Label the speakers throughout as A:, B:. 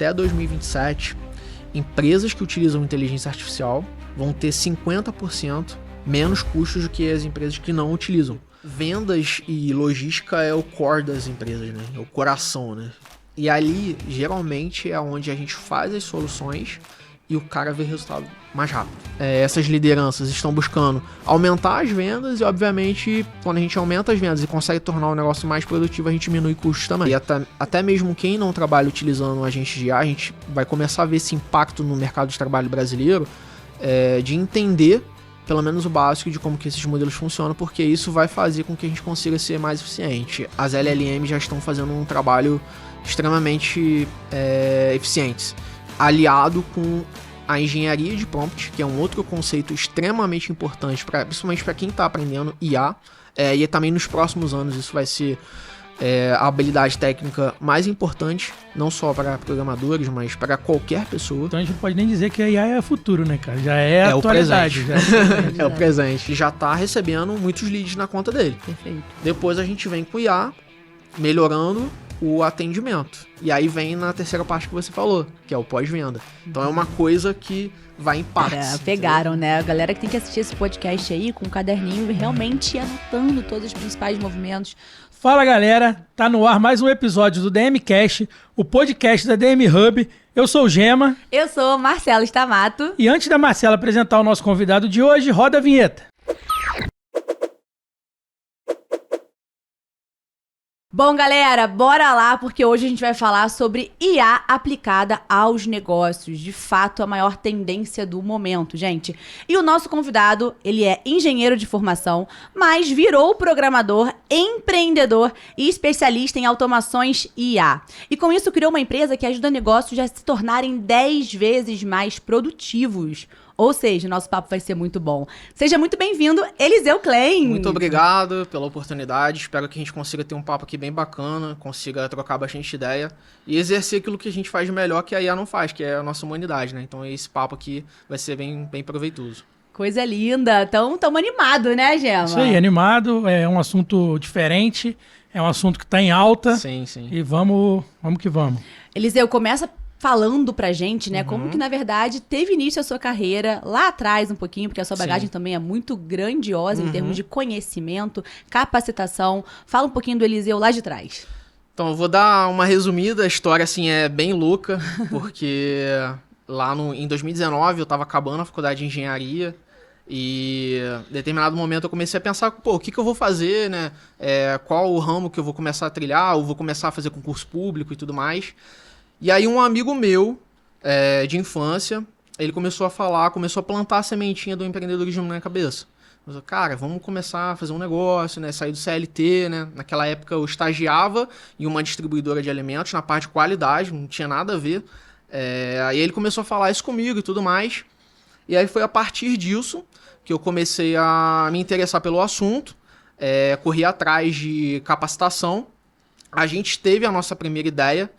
A: até 2027, empresas que utilizam inteligência artificial vão ter 50% menos custos do que as empresas que não utilizam. Vendas e logística é o core das empresas, né? É o coração, né? E ali, geralmente, é onde a gente faz as soluções e o cara vê resultado mais rápido. Essas lideranças estão buscando aumentar as vendas e, obviamente, quando a gente aumenta as vendas e consegue tornar o negócio mais produtivo, a gente diminui custos também. E até mesmo quem não trabalha utilizando agentes de IA, a gente vai começar a ver esse impacto no mercado de trabalho brasileiro, de entender pelo menos o básico de como que esses modelos funcionam, porque isso vai fazer com que a gente consiga ser mais eficiente. As LLM já estão fazendo um trabalho extremamente eficiente, aliado com a engenharia de prompt, que é um outro conceito extremamente importante, principalmente para quem está aprendendo IA, e também nos próximos anos isso vai ser a habilidade técnica mais importante, não só para programadores, mas para qualquer pessoa.
B: Então a gente não pode nem dizer que a IA é futuro, né, cara? Já é a atualidade.
A: É o presente. Já está recebendo muitos leads na conta dele.
C: Perfeito.
A: Depois a gente vem com o IA, melhorando o atendimento. E aí vem na terceira parte que você falou, que é o pós-venda. Então é uma coisa que vai em partes.
C: Pegaram, né? A galera que tem que assistir esse podcast aí com um caderninho e realmente anotando todos os principais movimentos.
B: Fala, galera. Tá no ar mais um episódio do DMCast, o podcast da DM Hub. Eu sou o Gema.
C: Eu sou Marcela Stamato.
B: E antes da Marcela apresentar o nosso convidado de hoje, roda a vinheta.
C: Bom, galera, bora lá, porque hoje a gente vai falar sobre IA aplicada aos negócios. De fato, a maior tendência do momento, gente. E o nosso convidado, ele é engenheiro de formação, mas virou programador, empreendedor e especialista em automações IA. E com isso criou uma empresa que ajuda negócios a se tornarem 10 vezes mais produtivos. Ou seja, nosso papo vai ser muito bom. Seja muito bem-vindo, Eliseu Klein.
A: Muito obrigado pela oportunidade. Espero que a gente consiga ter um papo aqui bem bacana, consiga trocar bastante ideia e exercer aquilo que a gente faz de melhor que a IA não faz, que é a nossa humanidade, né? Então esse papo aqui vai ser bem proveitoso.
C: Coisa linda. Então, tamo animado, né, Gema?
B: Isso aí, animado. É um assunto diferente, é um assunto que tá em alta.
A: Sim, sim.
B: E vamos que vamos.
C: Eliseu, começa falando pra gente, né, como que, na verdade, teve início a sua carreira lá atrás um pouquinho, porque a sua bagagem também é muito grandiosa em termos de conhecimento, capacitação. Fala um pouquinho do Eliseu lá de trás.
A: Então, eu vou dar uma resumida. A história, assim, é bem louca, porque lá em 2019 eu tava acabando a faculdade de engenharia e em determinado momento eu comecei a pensar, o que eu vou fazer, né? Qual o ramo que eu vou começar a trilhar, ou vou começar a fazer concurso público e tudo mais. E aí um amigo meu, de infância, ele começou a plantar a sementinha do empreendedorismo na minha cabeça. Eu falei, cara, vamos começar a fazer um negócio, né? Sair do CLT, né? Naquela época eu estagiava em uma distribuidora de alimentos na parte de qualidade, não tinha nada a ver. Aí ele começou a falar isso comigo e tudo mais. E aí foi a partir disso que eu comecei a me interessar pelo assunto, corri atrás de capacitação. A gente teve a nossa primeira ideia,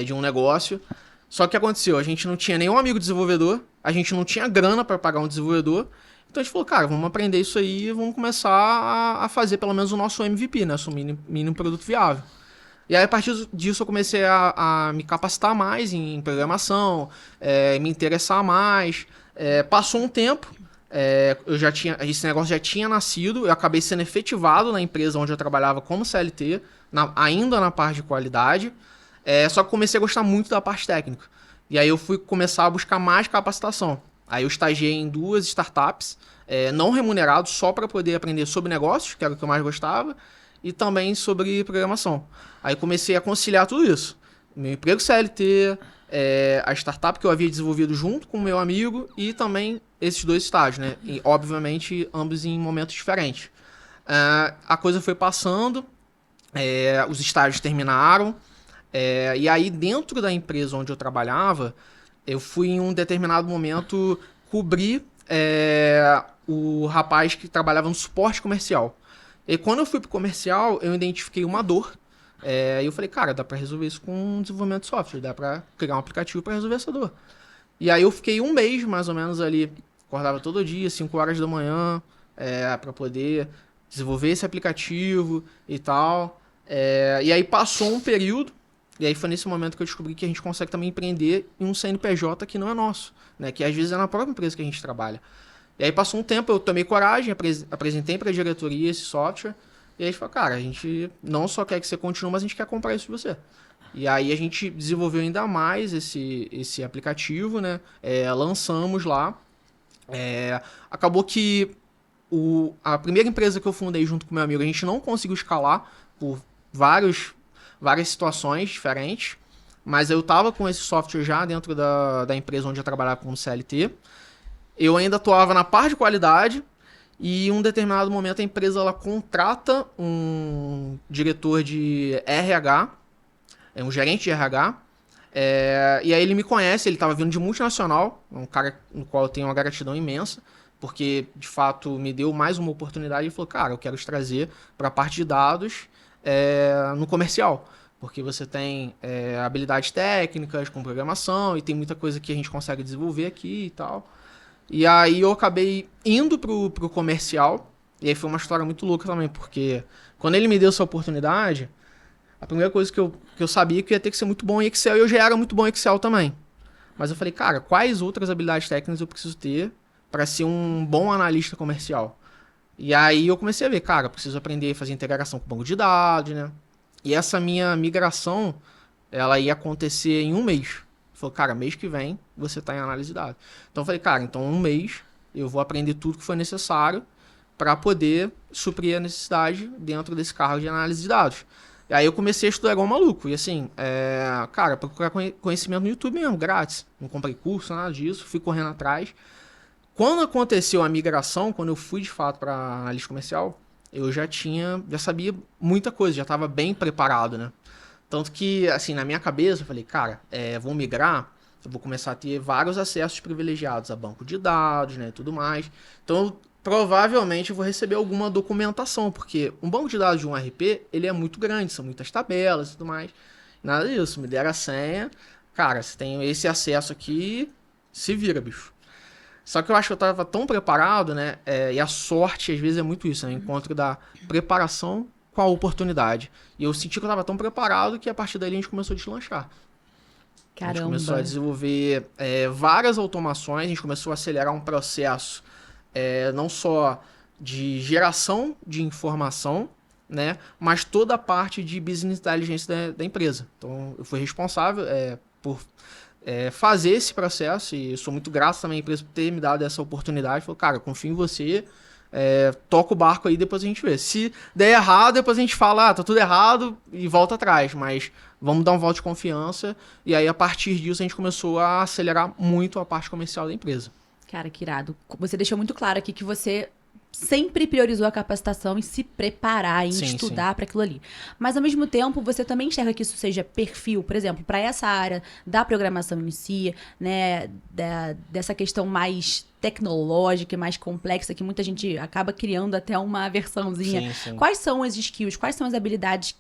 A: de um negócio. Só que aconteceu, a gente não tinha nenhum amigo desenvolvedor, a gente não tinha grana para pagar um desenvolvedor, então a gente falou, cara, vamos aprender isso aí e vamos começar a fazer pelo menos o nosso MVP, né, nosso mínimo produto viável. E aí a partir disso eu comecei a me capacitar mais em programação, me interessar mais. Passou um tempo, esse negócio já tinha nascido, eu acabei sendo efetivado na empresa onde eu trabalhava como CLT, ainda na parte de qualidade. Só que comecei a gostar muito da parte técnica. E aí eu fui começar a buscar mais capacitação. Aí eu estagiei em 2 startups, não remunerado, só para poder aprender sobre negócios, que era o que eu mais gostava, e também sobre programação. Aí comecei a conciliar tudo isso. Meu emprego CLT, a startup que eu havia desenvolvido junto com o meu amigo e também esses 2 estágios, né? E, obviamente, ambos em momentos diferentes. A coisa foi passando, os estágios terminaram. E aí, dentro da empresa onde eu trabalhava, eu fui em um determinado momento cobrir o rapaz que trabalhava no suporte comercial. E quando eu fui pro comercial, eu identifiquei uma dor. E eu falei, cara, dá para resolver isso com desenvolvimento de software, dá para criar um aplicativo para resolver essa dor. E aí eu fiquei um mês, mais ou menos, ali, acordava todo dia, 5 horas da manhã, para poder desenvolver esse aplicativo e tal. E aí passou um período. E aí foi nesse momento que eu descobri que a gente consegue também empreender em um CNPJ que não é nosso, né? Que às vezes é na própria empresa que a gente trabalha. E aí passou um tempo, eu tomei coragem, apresentei para a diretoria esse software, e aí a gente falou, cara, a gente não só quer que você continue, mas a gente quer comprar isso de você. E aí a gente desenvolveu ainda mais esse aplicativo, né? Lançamos lá. Acabou que a primeira empresa que eu fundei junto com meu amigo, a gente não conseguiu escalar por várias situações diferentes, mas eu estava com esse software já dentro da empresa onde eu trabalhava como CLT. Eu ainda atuava na parte de qualidade e em um determinado momento a empresa ela contrata um diretor de RH, um gerente de RH, e aí ele me conhece, ele estava vindo de multinacional, um cara no qual eu tenho uma gratidão imensa, porque de fato me deu mais uma oportunidade e falou, cara, eu quero te trazer para a parte de dados no comercial, porque você tem habilidades técnicas com programação e tem muita coisa que a gente consegue desenvolver aqui e tal. E aí eu acabei indo pro comercial, e aí foi uma história muito louca também, porque quando ele me deu essa oportunidade, a primeira coisa que eu sabia que eu ia ter que ser muito bom em Excel, e eu já era muito bom em Excel também. Mas eu falei, cara, quais outras habilidades técnicas eu preciso ter para ser um bom analista comercial? E aí eu comecei a ver, cara, eu preciso aprender a fazer integração com banco de dados, né? E essa minha migração, ela ia acontecer em um mês. Falei, cara, mês que vem você está em análise de dados. Então eu falei, cara, então um mês eu vou aprender tudo que foi necessário para poder suprir a necessidade dentro desse cargo de análise de dados. E aí eu comecei a estudar igual um maluco. E assim, cara, procurar conhecimento no YouTube mesmo, grátis. Não comprei curso, nada disso, fui correndo atrás. Quando aconteceu a migração, quando eu fui de fato para análise comercial, eu já sabia muita coisa, já estava bem preparado, né? Tanto que, assim, na minha cabeça, eu falei, cara, vou migrar, eu vou começar a ter vários acessos privilegiados a banco de dados, né, e tudo mais. Então, provavelmente, eu vou receber alguma documentação, porque um banco de dados de um RP, ele é muito grande, são muitas tabelas e tudo mais. Nada disso, me deram a senha, cara, você tem esse acesso aqui, se vira, bicho. Só que eu acho que eu estava tão preparado, né, e a sorte, às vezes, é muito isso, né, o encontro da preparação com a oportunidade. E eu senti que eu estava tão preparado que a partir daí a gente começou a deslanchar.
C: Caramba.
A: A gente começou a desenvolver várias automações, a gente começou a acelerar um processo não só de geração de informação, né, mas toda a parte de business intelligence da empresa. Então, eu fui responsável por fazer esse processo e sou muito grato também à empresa por ter me dado essa oportunidade. Falei, cara, eu confio em você, toca o barco aí, depois a gente vê. Se der errado, depois a gente fala, tá tudo errado e volta atrás, mas vamos dar um voto de confiança. E aí, a partir disso, a gente começou a acelerar muito a parte comercial da empresa.
C: Cara, que irado. Você deixou muito claro aqui que você sempre priorizou a capacitação e se preparar em estudar para aquilo ali. Mas, ao mesmo tempo, você também enxerga que isso seja perfil, por exemplo, para essa área da programação em si, né, dessa questão mais tecnológica e mais complexa, que muita gente acaba criando até uma versãozinha. Sim. Quais são as skills, quais são as habilidades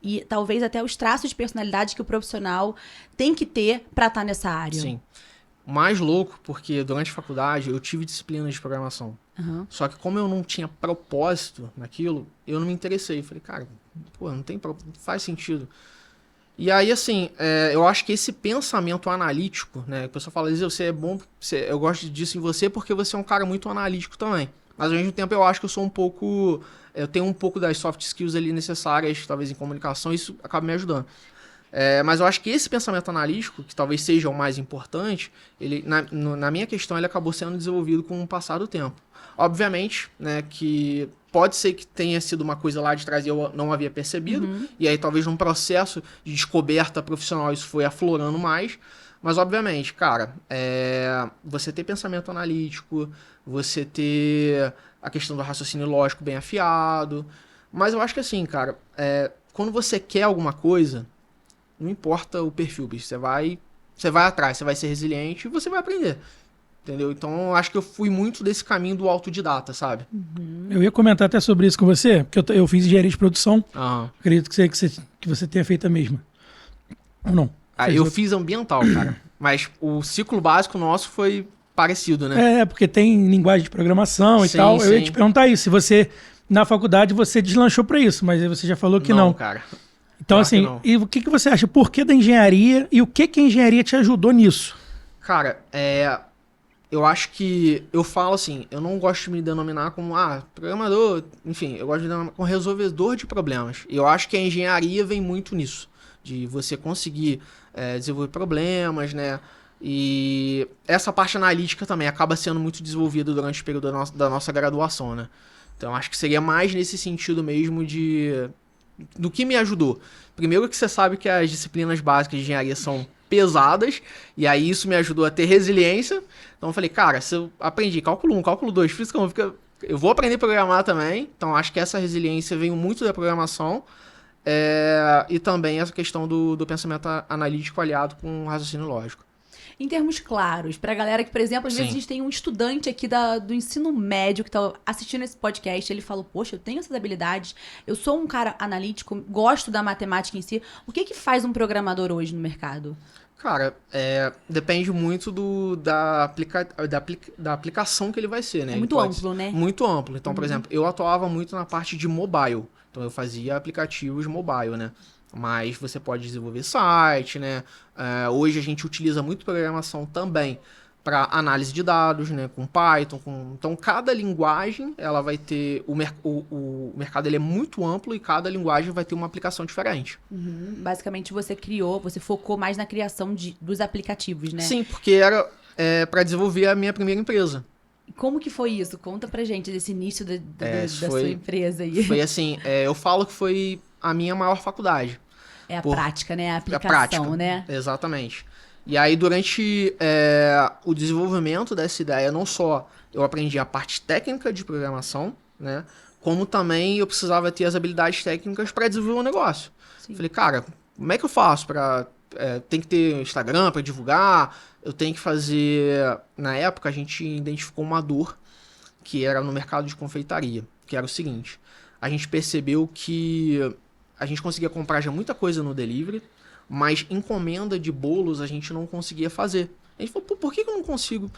C: e talvez até os traços de personalidade que o profissional tem que ter para estar nessa área?
A: Sim. Mais louco, porque durante a faculdade eu tive disciplinas de programação. Uhum. Só que como eu não tinha propósito naquilo, eu não me interessei. Falei, cara, não faz sentido. E aí, assim, eu acho que esse pensamento analítico, né? O pessoal fala, você é bom, eu gosto disso em você porque você é um cara muito analítico também. Mas ao mesmo tempo eu acho que eu tenho um pouco das soft skills ali necessárias, talvez em comunicação, e isso acaba me ajudando. Mas eu acho que esse pensamento analítico, que talvez seja o mais importante, ele, na minha questão, ele acabou sendo desenvolvido com o passar do tempo. Obviamente, né, que pode ser que tenha sido uma coisa lá de trás e eu não havia percebido, e aí talvez num processo de descoberta profissional isso foi aflorando mais, mas obviamente, cara, você ter pensamento analítico, você ter a questão do raciocínio lógico bem afiado, mas eu acho que assim, cara, quando você quer alguma coisa, não importa o perfil, bicho. Você vai atrás, você vai ser resiliente e você vai aprender. Entendeu? Então, eu acho que eu fui muito desse caminho do autodidata, sabe?
B: Uhum. Eu ia comentar até sobre isso com você, porque eu fiz engenharia de produção. Uhum. Acredito que você tenha feito a mesma. Ou não?
A: Eu fiz ambiental, cara. Mas o ciclo básico nosso foi parecido, né?
B: Porque tem linguagem de programação e tal. Eu ia te perguntar isso. Se você, na faculdade, você deslanchou pra isso, mas aí você já falou que não.
A: Cara.
B: Então,
A: Claro
B: assim,
A: que não.
B: e o que você acha? Por que da engenharia e o que a engenharia te ajudou nisso?
A: Cara, eu acho que eu falo assim, eu não gosto de me denominar como programador, enfim, eu gosto de me denominar como resolvedor de problemas. E eu acho que a engenharia vem muito nisso, de você conseguir desenvolver problemas, né? E essa parte analítica também acaba sendo muito desenvolvida durante o período da nossa graduação, né? Então acho que seria mais nesse sentido mesmo do que me ajudou. Primeiro que você sabe que as disciplinas básicas de engenharia são pesadas, e aí isso me ajudou a ter resiliência. Então eu falei, cara, se eu aprendi cálculo 1, cálculo 2, física 1, eu vou aprender a programar também. Então acho que essa resiliência veio muito da programação. E também essa questão do pensamento analítico aliado com raciocínio lógico.
C: Em termos claros, pra galera que, por exemplo, às vezes a gente tem um estudante aqui do ensino médio que tá assistindo esse podcast, ele fala, poxa, eu tenho essas habilidades, eu sou um cara analítico, gosto da matemática em si. O que faz um programador hoje no mercado?
A: Cara, depende muito da aplicação que ele vai ser, né?
C: É muito amplo, né?
A: Muito amplo. Então, por exemplo, eu atuava muito na parte de mobile. Então, eu fazia aplicativos mobile, né? Mas você pode desenvolver site, né? Hoje a gente utiliza muito programação também para análise de dados, né? Com Python. Então, cada linguagem, ela vai ter... O mercado ele é muito amplo e cada linguagem vai ter uma aplicação diferente.
C: Basicamente, você focou mais na criação dos aplicativos, né?
A: Sim, porque era para desenvolver a minha primeira empresa.
C: Como que foi isso? Conta pra gente desse início da sua empresa aí.
A: Foi assim, eu falo que foi a minha maior faculdade.
C: É a prática, né? A aplicação,
A: prática,
C: né?
A: Exatamente. E aí, durante o desenvolvimento dessa ideia, não só eu aprendi a parte técnica de programação, né? Como também eu precisava ter as habilidades técnicas para desenvolver um negócio.
C: Sim.
A: Falei, cara, como é que eu faço para... tem que ter Instagram para divulgar, eu tenho que fazer... Na época, a gente identificou uma dor que era no mercado de confeitaria, que era o seguinte, a gente percebeu que a gente conseguia comprar já muita coisa no delivery, mas encomenda de bolos a gente não conseguia fazer. A gente falou, por que eu não consigo?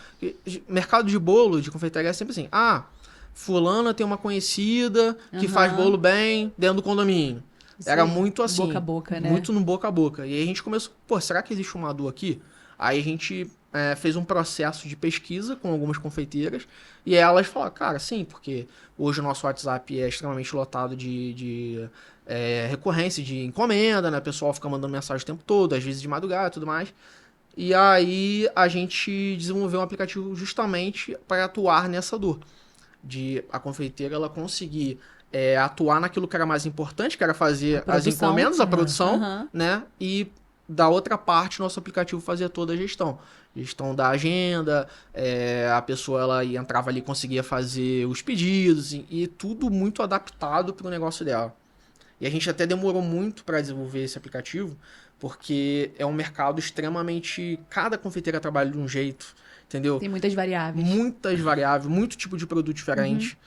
A: Mercado de bolo, de confeitaria é sempre assim, fulana tem uma conhecida que faz bolo bem dentro do condomínio.
C: Sim,
A: era muito assim.
C: Boca a boca, né?
A: Muito no boca a boca. E aí a gente começou, será que existe uma dor aqui? Aí a gente fez um processo de pesquisa com algumas confeiteiras e elas falaram, cara, sim, porque hoje o nosso WhatsApp é extremamente lotado de recorrência de encomenda, né? O pessoal fica mandando mensagem o tempo todo, às vezes de madrugada e tudo mais. E aí a gente desenvolveu um aplicativo justamente para atuar nessa dor. De a confeiteira ela conseguir atuar naquilo que era mais importante, que era fazer as encomendas, a produção, né? E da outra parte, nosso aplicativo fazia toda a gestão. Gestão da agenda, a pessoa ela entrava ali e conseguia fazer os pedidos, e tudo muito adaptado para o negócio dela. E a gente até demorou muito para desenvolver esse aplicativo, porque é um mercado extremamente... Cada confeiteira trabalha de um jeito, entendeu?
C: Tem muitas variáveis.
A: Muitas variáveis, muito tipo de produto diferente.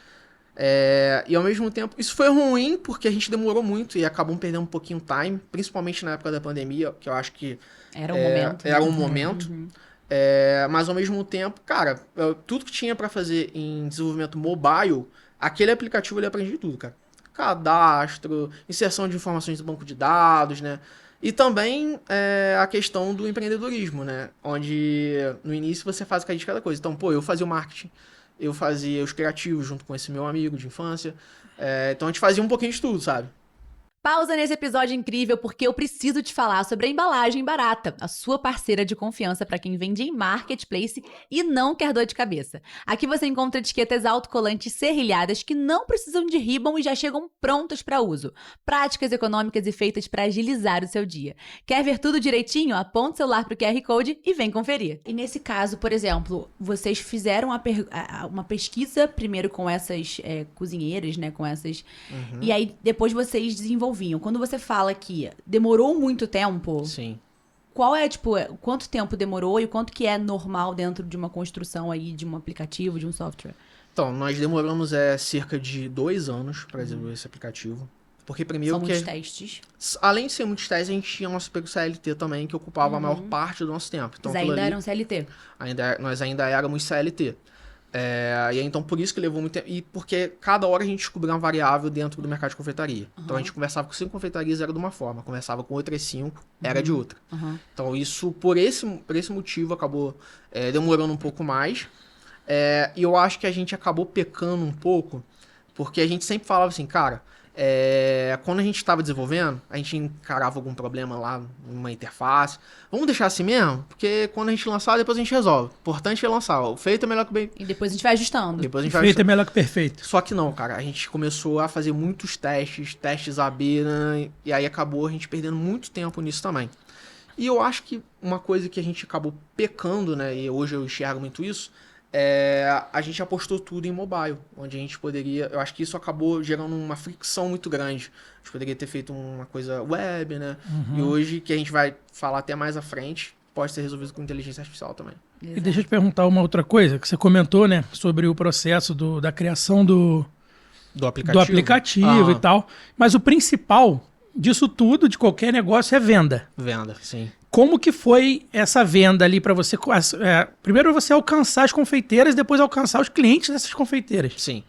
A: E ao mesmo tempo, isso foi ruim porque a gente demorou muito e acabou perdendo um pouquinho time, principalmente na época da pandemia, que eu acho que
C: era um momento.
A: Era um momento. Mas ao mesmo tempo, cara, tudo que tinha para fazer em desenvolvimento mobile, aquele aplicativo ele aprende tudo, cara. Cadastro, inserção de informações do banco de dados, né? E também a questão do empreendedorismo, né? Onde no início você faz cada coisa. Então, eu fazia o marketing, eu fazia os criativos junto com esse meu amigo de infância. Então a gente fazia um pouquinho de tudo, sabe?
C: Pausa nesse episódio incrível porque eu preciso te falar sobre a Embalagem Barata, a sua parceira de confiança para quem vende em marketplace e não quer dor de cabeça. Aqui você encontra etiquetas autocolantes serrilhadas que não precisam de ribbon e já chegam prontas para uso. Práticas, econômicas e feitas para agilizar o seu dia. Quer ver tudo direitinho? Aponta o celular para o QR Code e vem conferir. E nesse caso, por exemplo, vocês fizeram uma pesquisa primeiro com essas cozinheiras, né? Com essas... E aí depois vocês desenvolveram. Quando você fala que demorou muito tempo...
A: Sim.
C: Qual é, quanto tempo demorou e quanto que é normal dentro de uma construção aí, de um aplicativo, de um software?
A: Então, nós demoramos cerca de 2 anos para desenvolver esse aplicativo. Porque primeiro
C: São muitos testes.
A: Além de ser muitos testes, a gente tinha nosso emprego CLT também, que ocupava a maior parte do nosso tempo. Então,
C: Vocês ainda eram CLT?
A: Nós ainda éramos CLT. E aí, então, por isso que levou muito tempo. E porque cada hora a gente descobriu uma variável dentro do mercado de confeitaria. Então, a gente conversava com 5 confeitarias, era de uma forma. Conversava com outras 5, era de outra. Então, isso, por esse motivo, acabou demorando um pouco mais. E eu acho que a gente acabou pecando um pouco, porque a gente sempre falava assim, cara... quando a gente estava desenvolvendo, a gente encarava algum problema lá numa interface. Vamos deixar assim mesmo? Porque quando a gente lançar, depois a gente resolve. O importante é lançar. O feito é melhor que o bem...
C: E depois a gente vai ajustando.
B: Feito é melhor que perfeito.
A: Só que não, cara. A gente começou a fazer muitos testes AB, né? E aí acabou a gente perdendo muito tempo nisso também. E eu acho que uma coisa que a gente acabou pecando, né? E hoje eu enxergo muito isso... a gente apostou tudo em mobile, onde a gente poderia... Eu acho que isso acabou gerando uma fricção muito grande. A gente poderia ter feito uma coisa web, né? E hoje, que a gente vai falar até mais à frente, pode ser resolvido com inteligência artificial também.
B: Exato. E deixa eu te perguntar uma outra coisa, que você comentou, né? Sobre o processo da criação do aplicativo e tal. Mas o principal disso tudo, de qualquer negócio, é venda.
A: Venda, sim.
B: Como que foi essa venda ali para você? Primeiro você alcançar as confeiteiras, depois alcançar os clientes dessas confeiteiras.
A: Sim.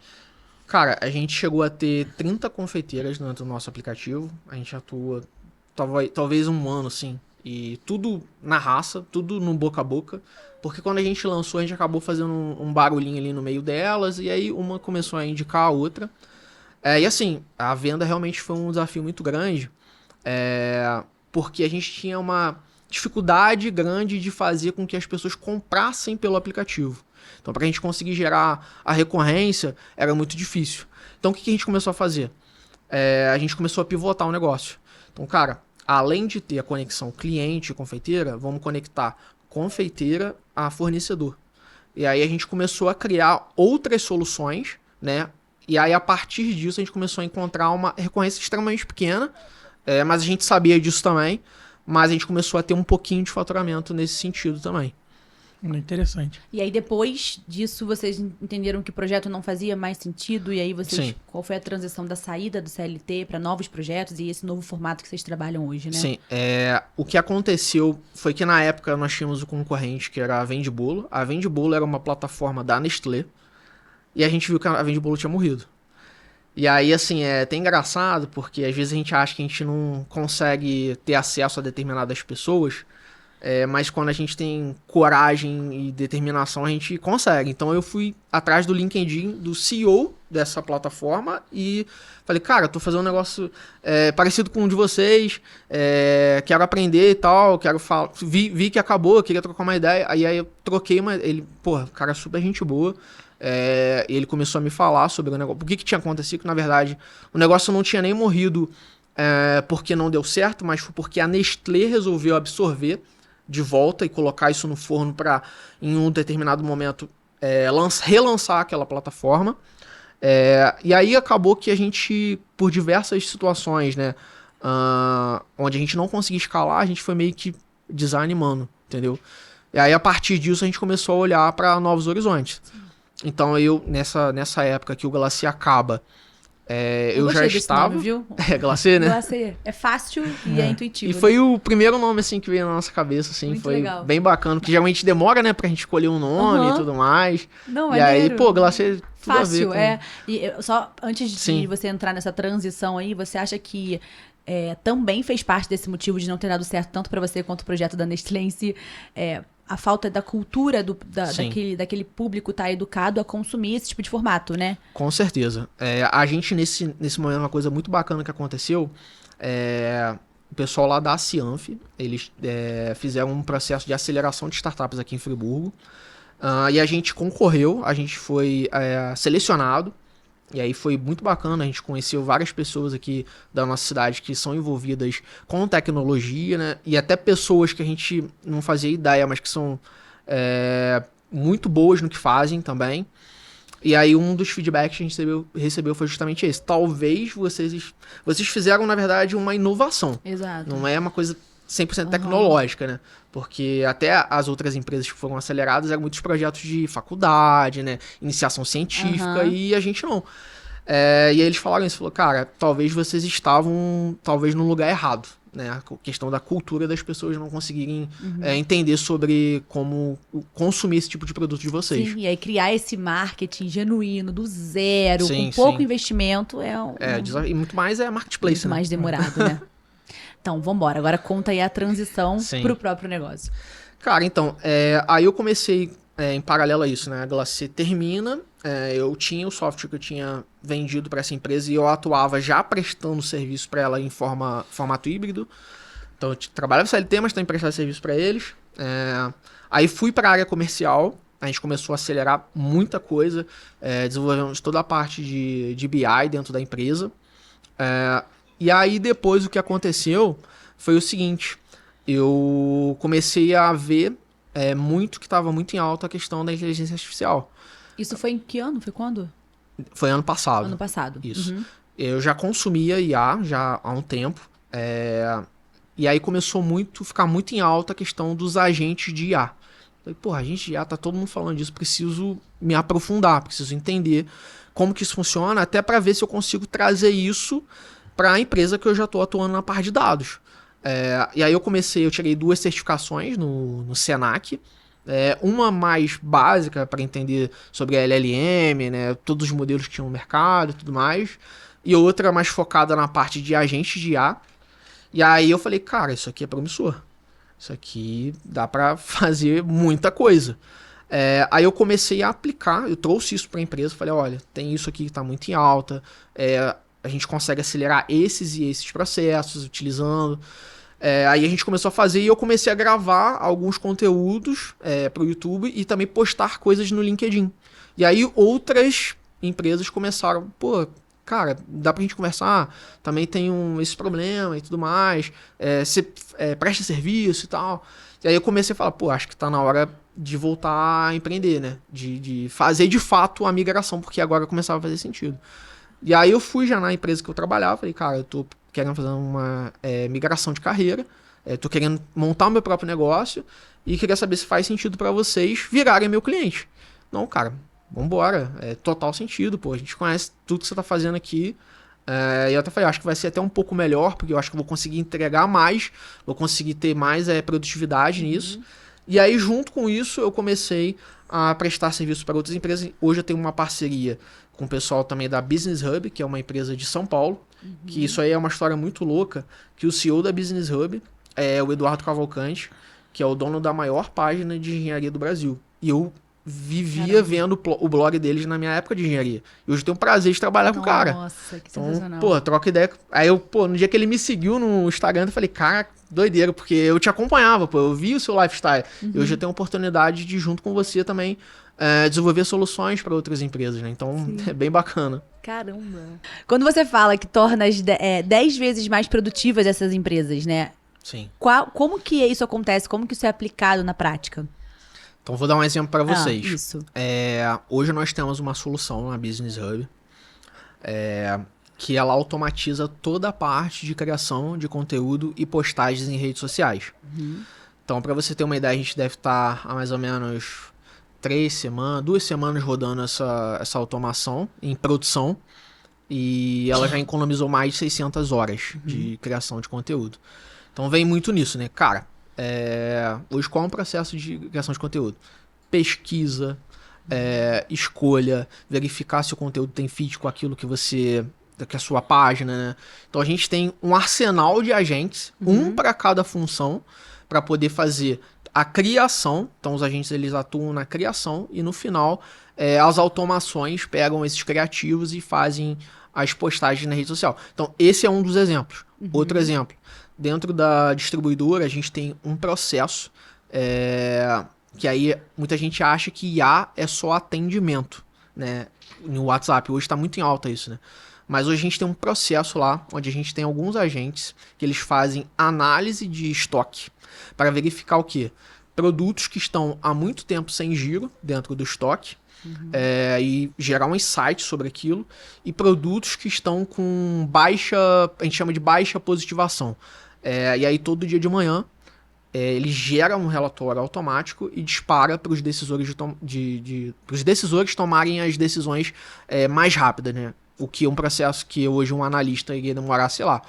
A: Cara, a gente chegou a ter 30 confeiteiras dentro do nosso aplicativo. A gente atua talvez um ano, assim. E tudo na raça, tudo no boca a boca. Porque quando a gente lançou, a gente acabou fazendo um barulhinho ali no meio delas. E aí uma começou a indicar a outra. E assim, a venda realmente foi um desafio muito grande. Porque a gente tinha uma dificuldade grande de fazer com que as pessoas comprassem pelo aplicativo. Então, para a gente conseguir gerar a recorrência, era muito difícil. Então, o que a gente começou a fazer? A gente começou a pivotar o negócio. Então, cara, além de ter a conexão cliente e confeiteira, vamos conectar confeiteira a fornecedor. E aí a gente começou a criar outras soluções, né? E aí, a partir disso, a gente começou a encontrar uma recorrência extremamente pequena, mas a gente sabia disso também. Mas a gente começou a ter um pouquinho de faturamento nesse sentido também.
B: Interessante.
C: E aí, depois disso, vocês entenderam que o projeto não fazia mais sentido? E aí,
A: Sim.
C: Qual foi a transição da saída do CLT para novos projetos e esse novo formato que vocês trabalham hoje, né?
A: Sim. O que aconteceu foi que, na época, nós tínhamos o concorrente, que era a Vendebolo. A Vendebolo era uma plataforma da Nestlé. E a gente viu que a Vendebolo tinha morrido. E aí, assim, é até engraçado, porque às vezes a gente acha que a gente não consegue ter acesso a determinadas pessoas, mas quando a gente tem coragem e determinação, a gente consegue. Então, eu fui atrás do LinkedIn, do CEO dessa plataforma, e falei, cara, tô fazendo um negócio parecido com o de vocês, quero aprender e tal, quero falar. Vi que acabou, queria trocar uma ideia, aí eu troquei ele, cara, super gente boa. E ele começou a me falar sobre o negócio. Por que tinha acontecido? Que, na verdade, o negócio não tinha nem morrido porque não deu certo, mas foi porque a Nestlé resolveu absorver de volta e colocar isso no forno para, em um determinado momento, relançar aquela plataforma. E aí acabou que a gente, por diversas situações, né, onde a gente não conseguia escalar, a gente foi meio que desanimando, entendeu? E aí, a partir disso, a gente começou a olhar para novos horizontes. Sim. Então, nessa época que o Glacê acaba, eu já estava...
C: Nome, viu?
A: Glacê, né?
C: Glacê. É fácil e é intuitivo.
A: E foi o primeiro nome, assim, que veio na nossa cabeça, assim. Muito foi legal. Bem bacana, porque geralmente demora, né, pra gente escolher um nome e tudo mais.
C: Não,
A: e aí, Glacê, tudo
C: fácil,
A: a ver com...
C: E só antes de você entrar nessa transição aí, você acha que também fez parte desse motivo de não ter dado certo tanto pra você quanto o projeto da Nestlé em si, a falta da cultura daquele público tá educado a consumir esse tipo de formato, né?
A: Com certeza. A gente, nesse momento, uma coisa muito bacana que aconteceu, o pessoal lá da Cianf, eles fizeram um processo de aceleração de startups aqui em Friburgo, e a gente concorreu, a gente foi selecionado, e aí foi muito bacana, a gente conheceu várias pessoas aqui da nossa cidade que são envolvidas com tecnologia, né? E até pessoas que a gente não fazia ideia, mas que são muito boas no que fazem também. E aí um dos feedbacks que a gente recebeu foi justamente esse. Talvez vocês fizeram, na verdade, uma inovação.
C: Exato.
A: Não é uma coisa 100% tecnológica, né? Porque até as outras empresas que foram aceleradas eram muitos projetos de faculdade, né? Iniciação científica, e a gente não. E aí eles falaram isso, cara, talvez vocês estavam no lugar errado. né? A questão da cultura das pessoas não conseguirem entender sobre como consumir esse tipo de produto de vocês.
C: Sim, e aí criar esse marketing genuíno, do zero,
A: Sim,
C: com pouco
A: sim.
C: investimento,
A: E muito mais é marketplace,
C: muito
A: né?
C: mais demorado, né? Então, vambora. Agora conta aí a transição pro próprio negócio.
A: Cara, então, aí eu comecei em paralelo a isso, né? A Glacê termina, eu tinha o software que eu tinha vendido para essa empresa e eu atuava já prestando serviço para ela em formato híbrido. Então, eu trabalhava CLT, mas também prestava serviço para eles. Aí fui para a área comercial, a gente começou a acelerar muita coisa, desenvolvemos toda a parte de BI dentro da empresa. E aí depois o que aconteceu foi o seguinte, eu comecei a ver que estava muito em alta a questão da inteligência artificial.
C: Isso foi em que ano? Foi quando?
A: Foi ano passado.
C: Ano passado.
A: Isso. Eu já consumia IA já há um tempo. E aí começou ficar muito em alta a questão dos agentes de IA. Falei, porra, agente de IA, tá todo mundo falando disso, preciso me aprofundar, preciso entender como que isso funciona, até para ver se eu consigo trazer isso para a empresa que eu já estou atuando na parte de dados. E aí eu tirei 2 certificações no Senac, uma mais básica para entender sobre a LLM, né, todos os modelos que tinham no mercado e tudo mais, e outra mais focada na parte de agentes de IA. E aí eu falei, cara, isso aqui é promissor. Isso aqui dá para fazer muita coisa. Aí eu comecei a aplicar, eu trouxe isso para a empresa, falei, olha, tem isso aqui que está muito em alta, a gente consegue acelerar esses e esses processos utilizando. Aí a gente começou a fazer e eu comecei a gravar alguns conteúdos para o YouTube e também postar coisas no LinkedIn. E aí outras empresas começaram, pô, cara, dá pra gente conversar, também tem esse problema e tudo mais, você presta serviço e tal. E aí eu comecei a falar, pô, acho que tá na hora de voltar a empreender, né? De fazer de fato a migração, porque agora começava a fazer sentido. E aí eu fui já na empresa que eu trabalhava, falei, cara, eu tô querendo fazer uma migração de carreira, tô querendo montar o meu próprio negócio e queria saber se faz sentido pra vocês virarem meu cliente. Não, cara, vambora, total sentido, pô, a gente conhece tudo que você tá fazendo aqui. E eu até falei, acho que vai ser até um pouco melhor, porque eu acho que eu vou conseguir entregar mais, vou conseguir ter mais produtividade nisso. E aí, junto com isso, eu comecei a prestar serviço para outras empresas. Hoje eu tenho uma parceria com o pessoal também da Business Hub, que é uma empresa de São Paulo, que isso aí é uma história muito louca, que o CEO da Business Hub é o Eduardo Cavalcante, que é o dono da maior página de engenharia do Brasil. E eu vivia vendo o blog deles na minha época de engenharia. E hoje eu tenho o prazer de trabalhar com o cara.
C: Nossa, que
A: então,
C: sensacional.
A: pô, troca ideia. Aí no dia que ele me seguiu no Instagram, eu falei, cara, doideira, porque eu te acompanhava, pô, eu vi o seu lifestyle. E hoje eu tenho a oportunidade de, junto com você também, desenvolver soluções para outras empresas, né? Então, é bem bacana.
C: Caramba. Quando você fala que torna 10 vezes mais produtivas essas empresas, né?
A: Sim.
C: Como que isso acontece? Como que isso é aplicado na prática?
A: Então, vou dar um exemplo para vocês.
C: Isso.
A: Hoje nós temos uma solução na Business Hub que ela automatiza toda a parte de criação de conteúdo e postagens em redes sociais. Então, para você ter uma ideia, a gente deve estar há mais ou menos 2 semanas rodando essa automação em produção e ela já economizou mais de 600 horas de criação de conteúdo. Então, vem muito nisso, né? Cara, hoje qual é o processo de criação de conteúdo? Pesquisa, escolha, verificar se o conteúdo tem fit com aquilo que a sua página, né? Então a gente tem um arsenal de agentes, um para cada função, para poder fazer a criação. Então os agentes eles atuam na criação e no final as automações pegam esses criativos e fazem as postagens na rede social. Então esse é um dos exemplos. Outro exemplo, dentro da distribuidora a gente tem um processo que aí muita gente acha que IA é só atendimento, né? No WhatsApp hoje está muito em alta isso, né? Mas hoje a gente tem um processo lá, onde a gente tem alguns agentes que eles fazem análise de estoque para verificar o quê? Produtos que estão há muito tempo sem giro dentro do estoque e gerar um insight sobre aquilo, e produtos que estão com baixa, a gente chama de baixa positivação. E aí todo dia de manhã ele gera um relatório automático e dispara para os decisores pros decisores tomarem as decisões mais rápidas, né? O que é um processo que hoje um analista iria demorar, sei lá,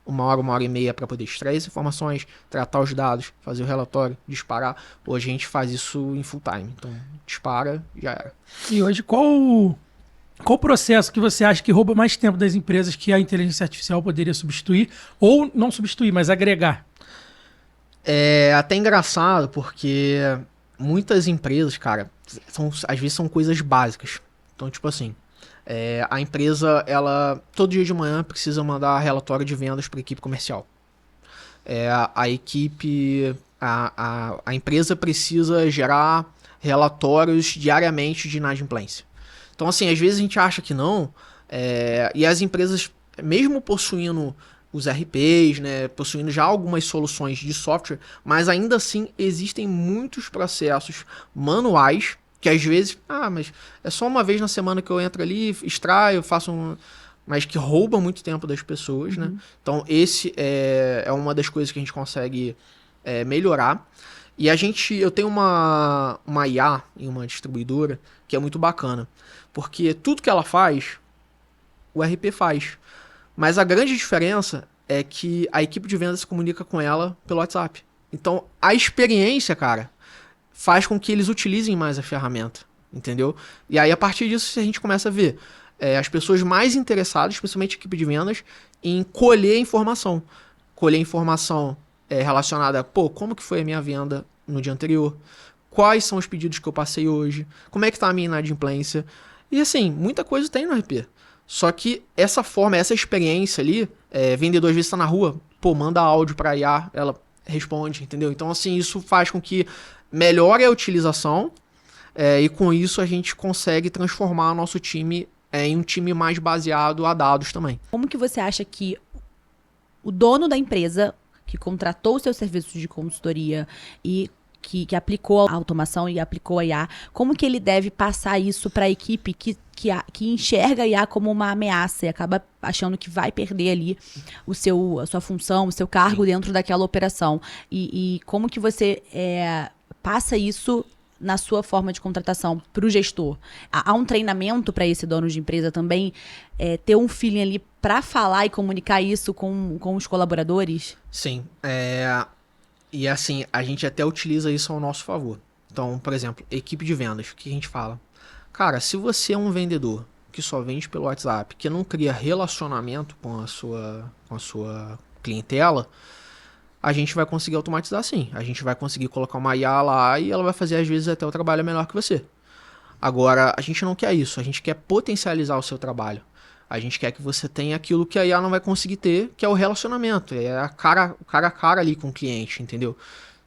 A: uma hora e meia para poder extrair as informações, tratar os dados, fazer o relatório, disparar. Hoje a gente faz isso em full time. Então, dispara, já era.
B: E hoje, qual o processo que você acha que rouba mais tempo das empresas que a inteligência artificial poderia substituir? Ou não substituir, mas agregar?
A: É até engraçado, porque muitas empresas, cara, às vezes são coisas básicas. Então, tipo assim, a empresa, ela todo dia de manhã precisa mandar relatório de vendas para a equipe comercial. A empresa precisa gerar relatórios diariamente de inadimplência. Então, assim, às vezes a gente acha que não, e as empresas, mesmo possuindo os RPs, né, possuindo já algumas soluções de software, mas ainda assim existem muitos processos manuais que às vezes, mas é só uma vez na semana que eu entro ali, extraio, mas que rouba muito tempo das pessoas, né? Então esse é uma das coisas que a gente consegue melhorar. E eu tenho uma IA em uma distribuidora que é muito bacana, porque tudo que ela faz, o RP faz. Mas a grande diferença é que a equipe de vendas se comunica com ela pelo WhatsApp. Então, a experiência, cara, faz com que eles utilizem mais a ferramenta, entendeu? E aí, a partir disso, a gente começa a ver as pessoas mais interessadas, especialmente a equipe de vendas, em colher informação. Colher informação relacionada a, como que foi a minha venda no dia anterior? Quais são os pedidos que eu passei hoje? Como é que tá a minha inadimplência? E assim, muita coisa tem no RP. Só que essa experiência ali, vendedor às vezes tá na rua, manda áudio pra IA, ela responde, entendeu? Então, assim, isso faz com que melhore a utilização e com isso a gente consegue transformar o nosso time em um time mais baseado a dados também.
C: Como que você acha que o dono da empresa, que contratou os seus serviços de consultoria e que aplicou a automação e aplicou a IA, como que ele deve passar isso para a equipe que enxerga a IA como uma ameaça e acaba achando que vai perder ali a sua função, o seu cargo dentro daquela operação? E como que você passa isso na sua forma de contratação para o gestor? Há um treinamento para esse dono de empresa também ter um feeling ali para falar e comunicar isso com os colaboradores?
A: Sim, e assim, a gente até utiliza isso ao nosso favor. Então, por exemplo, equipe de vendas, o que a gente fala? Cara, se você é um vendedor que só vende pelo WhatsApp, que não cria relacionamento com a sua clientela, a gente vai conseguir automatizar sim. A gente vai conseguir colocar uma IA lá e ela vai fazer às vezes até o trabalho melhor que você. Agora, a gente não quer isso, a gente quer potencializar o seu trabalho. A gente quer que você tenha aquilo que a IA não vai conseguir ter, que é o relacionamento, é o cara a cara ali com o cliente, entendeu?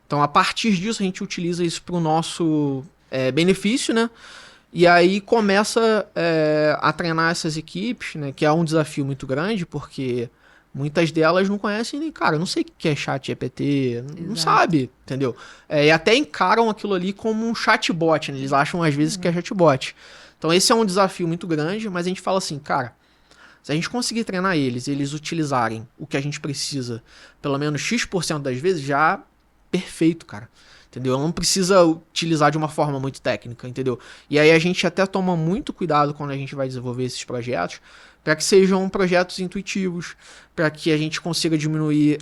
A: Então, a partir disso, a gente utiliza isso para o nosso benefício, né? E aí começa a treinar essas equipes, né? Que é um desafio muito grande, porque muitas delas não conhecem nem, cara, eu não sei o que é chat GPT, não sabe, entendeu? E até encaram aquilo ali como um chatbot, né? Eles acham às vezes que é chatbot. Então, esse é um desafio muito grande, mas a gente fala assim, cara, se a gente conseguir treinar eles utilizarem o que a gente precisa, pelo menos X% das vezes, já perfeito, cara. Entendeu? Não precisa utilizar de uma forma muito técnica, entendeu? E aí a gente até toma muito cuidado quando a gente vai desenvolver esses projetos, para que sejam projetos intuitivos, para que a gente consiga diminuir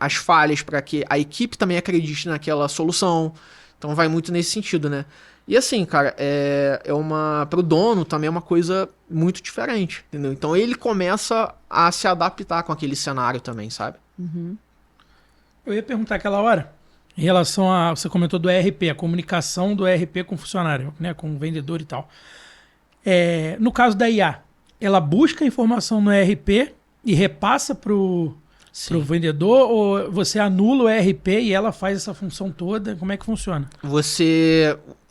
A: as falhas, para que a equipe também acredite naquela solução. Então vai muito nesse sentido, né? E assim, cara, pro dono também é uma coisa muito diferente, entendeu? Então ele começa a se adaptar com aquele cenário também, sabe?
C: Uhum.
B: Eu ia perguntar aquela hora, em relação você comentou do ERP, a comunicação do ERP com o funcionário, né, com o vendedor e tal. No caso da IA, ela busca a informação no ERP e repassa pro vendedor, ou você anula o ERP e ela faz essa função toda? Como é que funciona?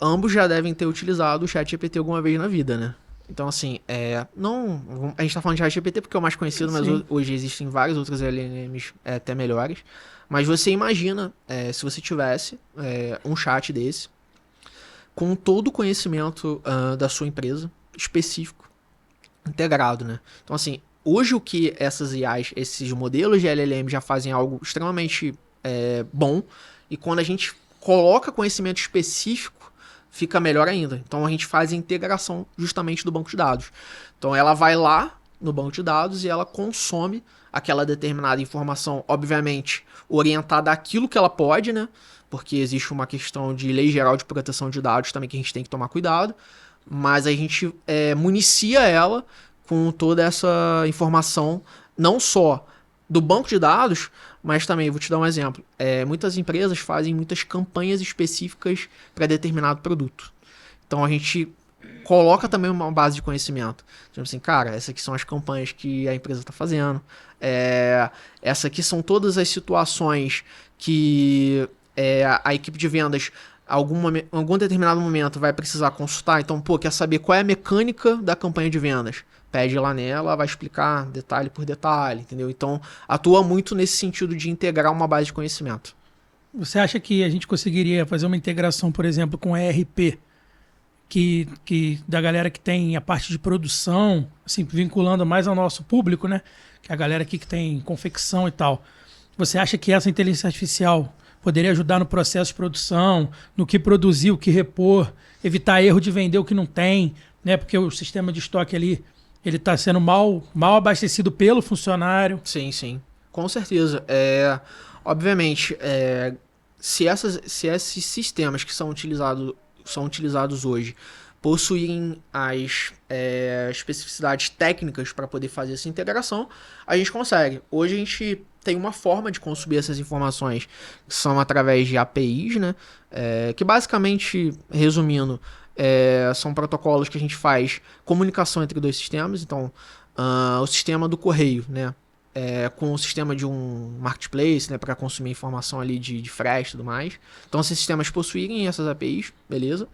A: Ambos já devem ter utilizado o ChatGPT alguma vez na vida, né? Então, assim, a gente tá falando de ChatGPT porque é o mais conhecido, mas hoje existem vários outros LLMs até melhores. Mas você imagina, se você tivesse um chat desse, com todo o conhecimento da sua empresa, específico, integrado, né? Então, assim, hoje o que essas IAs, esses modelos de LLM já fazem algo extremamente bom, e quando a gente coloca conhecimento específico, fica melhor ainda. Então a gente faz a integração justamente do banco de dados. Então ela vai lá no banco de dados e ela consome aquela determinada informação, obviamente, orientada àquilo que ela pode, né? Porque existe uma questão de lei geral de proteção de dados também que a gente tem que tomar cuidado, mas a gente municia ela com toda essa informação, não só do banco de dados, mas também, vou te dar um exemplo, muitas empresas fazem muitas campanhas específicas para determinado produto. Então a gente coloca também uma base de conhecimento. Tipo assim, cara, essas aqui são as campanhas que a empresa está fazendo. Essas aqui são todas as situações que a equipe de vendas, algum determinado momento, vai precisar consultar. Então, quer saber qual é a mecânica da campanha de vendas? Pede lá nela, vai explicar detalhe por detalhe, entendeu? Então, atua muito nesse sentido de integrar uma base de conhecimento.
B: Você acha que a gente conseguiria fazer uma integração, por exemplo, com ERP? Que da galera que tem a parte de produção, assim, vinculando mais ao nosso público, né? Que é a galera aqui que tem confecção e tal. Você acha que essa inteligência artificial poderia ajudar no processo de produção, no que produzir, o que repor, evitar erro de vender o que não tem, né? Porque o sistema de estoque ali, ele está sendo mal abastecido pelo funcionário.
A: Sim, sim. Com certeza. Obviamente, se esses sistemas que são utilizados hoje possuírem as especificidades técnicas para poder fazer essa integração, a gente consegue. Hoje a gente tem uma forma de consumir essas informações que são através de APIs, né? Que basicamente, resumindo, são protocolos que a gente faz comunicação entre dois sistemas. Então, o sistema do correio, né? Com o sistema de um marketplace, né, para consumir informação ali de frete e tudo mais. Então, esses sistemas possuírem essas APIs, beleza?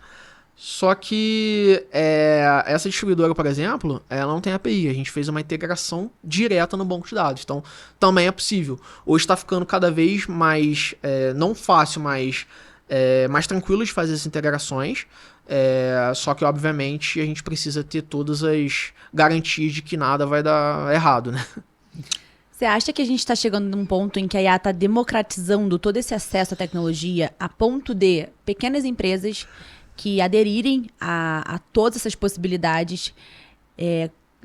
A: Só que essa distribuidora, por exemplo, ela não tem API. A gente fez uma integração direta no banco de dados. Então, também é possível. Hoje está ficando cada vez mais, não fácil, mas mais tranquilo de fazer essas integrações. Só que, obviamente, a gente precisa ter todas as garantias de que nada vai dar errado, né?
C: Você acha que a gente está chegando num ponto em que a IA está democratizando todo esse acesso à tecnologia a ponto de pequenas empresas que aderirem a todas essas possibilidades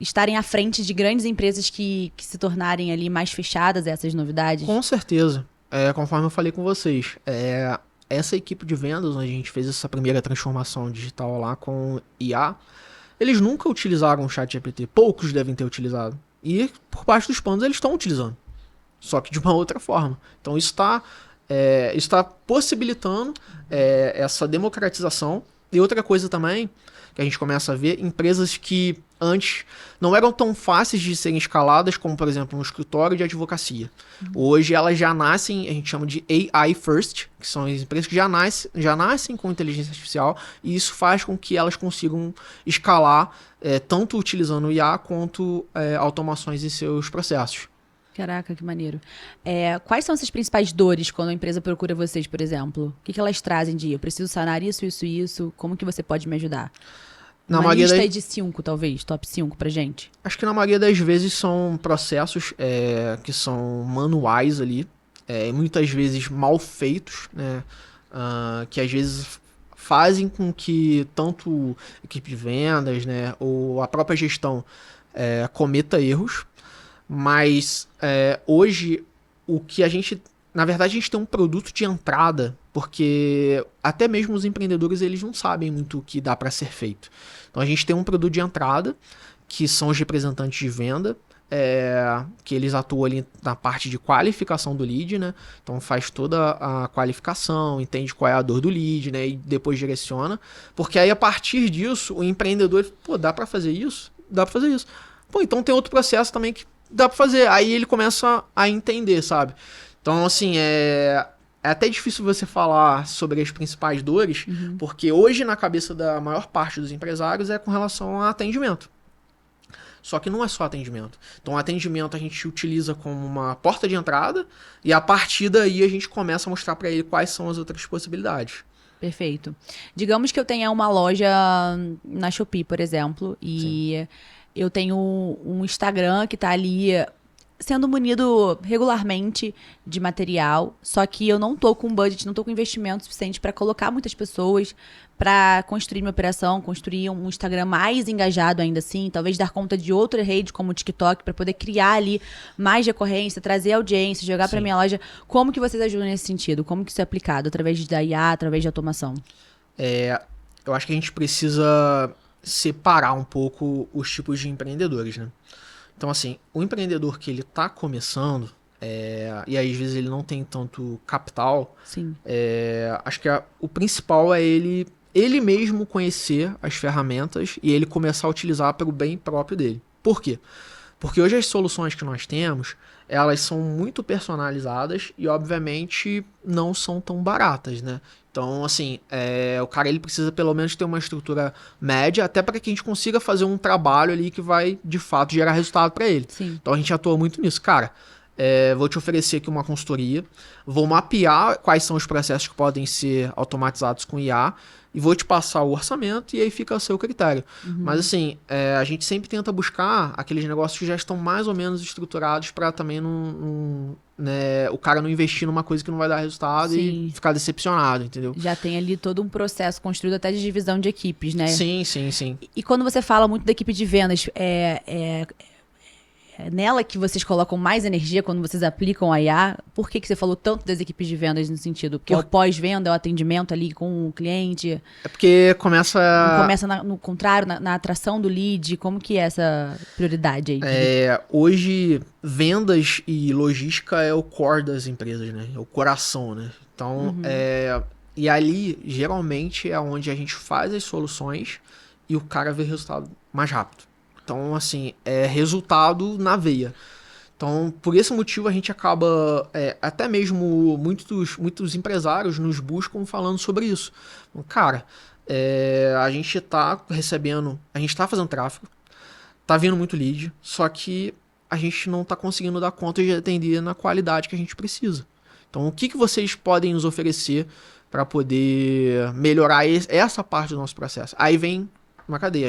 C: estarem à frente de grandes empresas que se tornarem ali mais fechadas a essas novidades?
A: Com certeza. Conforme eu falei com vocês, essa equipe de vendas, onde a gente fez essa primeira transformação digital lá com IA, eles nunca utilizaram o ChatGPT. Poucos devem ter utilizado. E por baixo dos panos eles estão utilizando. Só que de uma outra forma. Então isso está possibilitando essa democratização. E outra coisa também, que a gente começa a ver, empresas que antes não eram tão fáceis de serem escaladas, como por exemplo um escritório de advocacia. Hoje elas já nascem, a gente chama de AI First, que são as empresas que já nascem com inteligência artificial, e isso faz com que elas consigam escalar tanto utilizando o IA quanto automações em seus processos.
C: Caraca, que maneiro. Quais são essas principais dores quando a empresa procura vocês, por exemplo? O que elas trazem de eu preciso sanar isso, isso e isso? Como que você pode me ajudar? Uma lista aí de 5, talvez, top 5 pra gente.
A: Acho que na maioria das vezes são processos que são manuais ali, muitas vezes mal feitos, né? Que às vezes fazem com que tanto a equipe de vendas, né, ou a própria gestão cometa erros. Mas hoje, o que a gente... Na verdade, a gente tem um produto de entrada, porque até mesmo os empreendedores eles não sabem muito o que dá para ser feito. Então, a gente tem um produto de entrada, que são os representantes de venda, que eles atuam ali na parte de qualificação do lead, né? Então, faz toda a qualificação, entende qual é a dor do lead, né? E depois direciona. Porque aí, a partir disso, o empreendedor... Dá para fazer isso? Dá para fazer isso. Então tem outro processo também que dá para fazer. Aí ele começa a entender, sabe? Então, assim, é até difícil você falar sobre as principais dores, porque hoje na cabeça da maior parte dos empresários é com relação a atendimento. Só que não é só atendimento. Então, o atendimento a gente utiliza como uma porta de entrada e a partir daí a gente começa a mostrar para ele quais são as outras possibilidades.
C: Perfeito. Digamos que eu tenha uma loja na Shopee, por exemplo, e eu tenho um Instagram que tá ali sendo munido regularmente de material, só que eu não tô com budget, não tô com investimento suficiente para colocar muitas pessoas, para construir minha operação, construir um Instagram mais engajado ainda assim, talvez dar conta de outra rede como o TikTok para poder criar ali mais recorrência, trazer audiência, jogar para minha loja. Como que vocês ajudam nesse sentido? Como que isso é aplicado? Através da IA, através de automação?
A: Eu acho que a gente precisa separar um pouco os tipos de empreendedores, né? Então, assim, o empreendedor que ele tá começando, e aí às vezes ele não tem tanto capital,
C: Sim.
A: Acho que o principal é ele mesmo conhecer as ferramentas e ele começar a utilizar para o bem próprio dele. Por quê? Porque hoje as soluções que nós temos, elas são muito personalizadas e, obviamente, não são tão baratas, né? Então, assim, o cara ele precisa pelo menos ter uma estrutura média, até para que a gente consiga fazer um trabalho ali que vai, de fato, gerar resultado para ele.
C: Sim.
A: Então, a gente atua muito nisso. Cara, vou te oferecer aqui uma consultoria, vou mapear quais são os processos que podem ser automatizados com IA e vou te passar o orçamento e aí fica a seu critério. Mas assim, a gente sempre tenta buscar aqueles negócios que já estão mais ou menos estruturados para também o cara não investir numa coisa que não vai dar resultado
C: Sim.
A: e ficar decepcionado, entendeu?
C: Já tem ali todo um processo construído até de divisão de equipes, né?
A: Sim, sim, sim.
C: E quando você fala muito da equipe de vendas, é nela que vocês colocam mais energia quando vocês aplicam a IA? Por que você falou tanto das equipes de vendas no sentido? Porque é o pós-venda, é o atendimento ali com o cliente?
A: É porque
C: Não começa no contrário, na atração do lead? Como que é essa prioridade aí?
A: Hoje, vendas e logística é o core das empresas, né? É o coração, né? Então, e ali, geralmente, é onde a gente faz as soluções e o cara vê resultado mais rápido. Então, assim, é resultado na veia. Então, por esse motivo, a gente acaba... até mesmo muitos empresários nos buscam falando sobre isso. Cara, a gente tá recebendo... A gente tá fazendo tráfego, tá vindo muito lead, só que a gente não tá conseguindo dar conta de atender na qualidade que a gente precisa. Então, o que vocês podem nos oferecer para poder melhorar essa parte do nosso processo? Aí vem uma cadeia.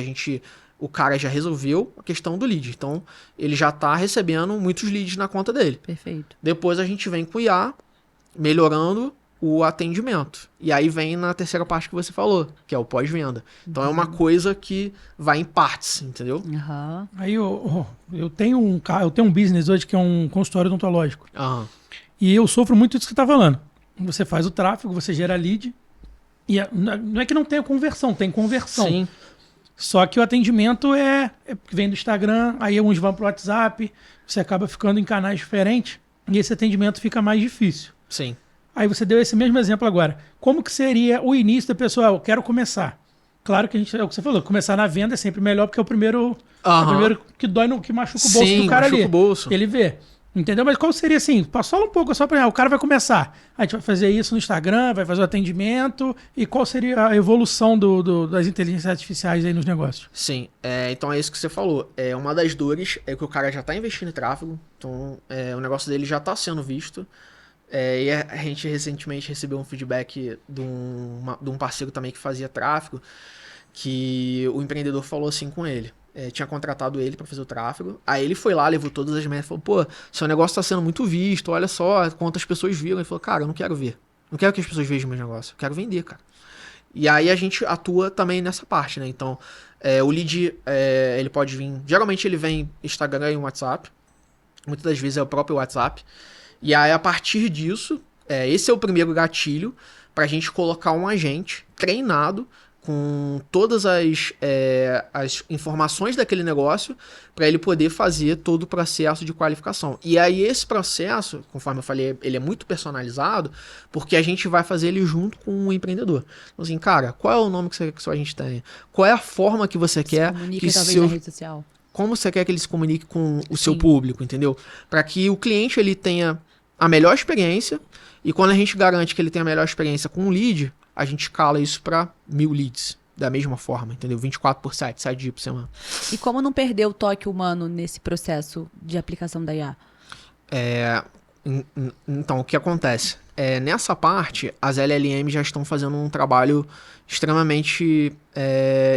A: O cara já resolveu a questão do lead. Então, ele já está recebendo muitos leads na conta dele.
C: Perfeito.
A: Depois a gente vem com o IA, melhorando o atendimento. E aí vem na terceira parte que você falou, que é o pós-venda. Então, é uma coisa que vai em partes, entendeu?
C: Uhum.
B: Aí eu tenho um business hoje que é um consultório odontológico.
A: Aham.
B: E eu sofro muito disso que você está falando. Você faz o tráfego, você gera lead. E não é que não tenha conversão, tem conversão.
A: Sim.
B: Só que o atendimento vem do Instagram, aí uns vão pro WhatsApp, você acaba ficando em canais diferentes e esse atendimento fica mais difícil.
A: Sim.
B: Aí você deu esse mesmo exemplo agora. Como que seria o início da pessoa? Eu quero começar. Claro que é o que você falou, começar na venda é sempre melhor porque é o primeiro que dói, que machuca o bolso do cara ali.
A: O bolso.
B: Ele vê. Entendeu? Mas qual seria assim? Só um pouco, só para o cara vai começar. A gente vai fazer isso no Instagram, vai fazer o atendimento. E qual seria a evolução das inteligências artificiais aí nos negócios?
A: Sim, então é isso que você falou. Uma das dores é que o cara já está investindo em tráfego, então o negócio dele já está sendo visto. E a gente recentemente recebeu um feedback de um parceiro também que fazia tráfego, que o empreendedor falou assim com ele. Tinha contratado ele para fazer o tráfego. Aí ele foi lá, levou todas as metas e falou: pô, seu negócio tá sendo muito visto, olha só quantas pessoas viram. Ele falou: cara, eu não quero ver. Não quero que as pessoas vejam meus negócios, eu quero vender, cara. E aí a gente atua também nessa parte, né? Então, o lead, ele pode vir... Geralmente ele vem Instagram e WhatsApp. Muitas das vezes é o próprio WhatsApp. E aí, a partir disso, esse é o primeiro gatilho pra gente colocar um agente treinado com todas as informações daquele negócio para ele poder fazer todo o processo de qualificação. E aí esse processo, conforme eu falei, ele é muito personalizado, porque a gente vai fazer ele junto com o empreendedor. Então assim, cara, qual é o nome que você quer que sua gente tenha? Qual é a forma que você quer
C: Comunica,
A: que
C: talvez, na rede social.
A: Como você quer que ele se comunique com o seu público, entendeu? Para que o cliente ele tenha a melhor experiência, e quando a gente garante que ele tem a melhor experiência com o lead, a gente escala isso para 1000 leads, da mesma forma, entendeu? 24/7, 7 dias por semana.
C: E como não perder o toque humano nesse processo de aplicação da IA?
A: Então, o que acontece? Nessa parte, as LLM já estão fazendo um trabalho extremamente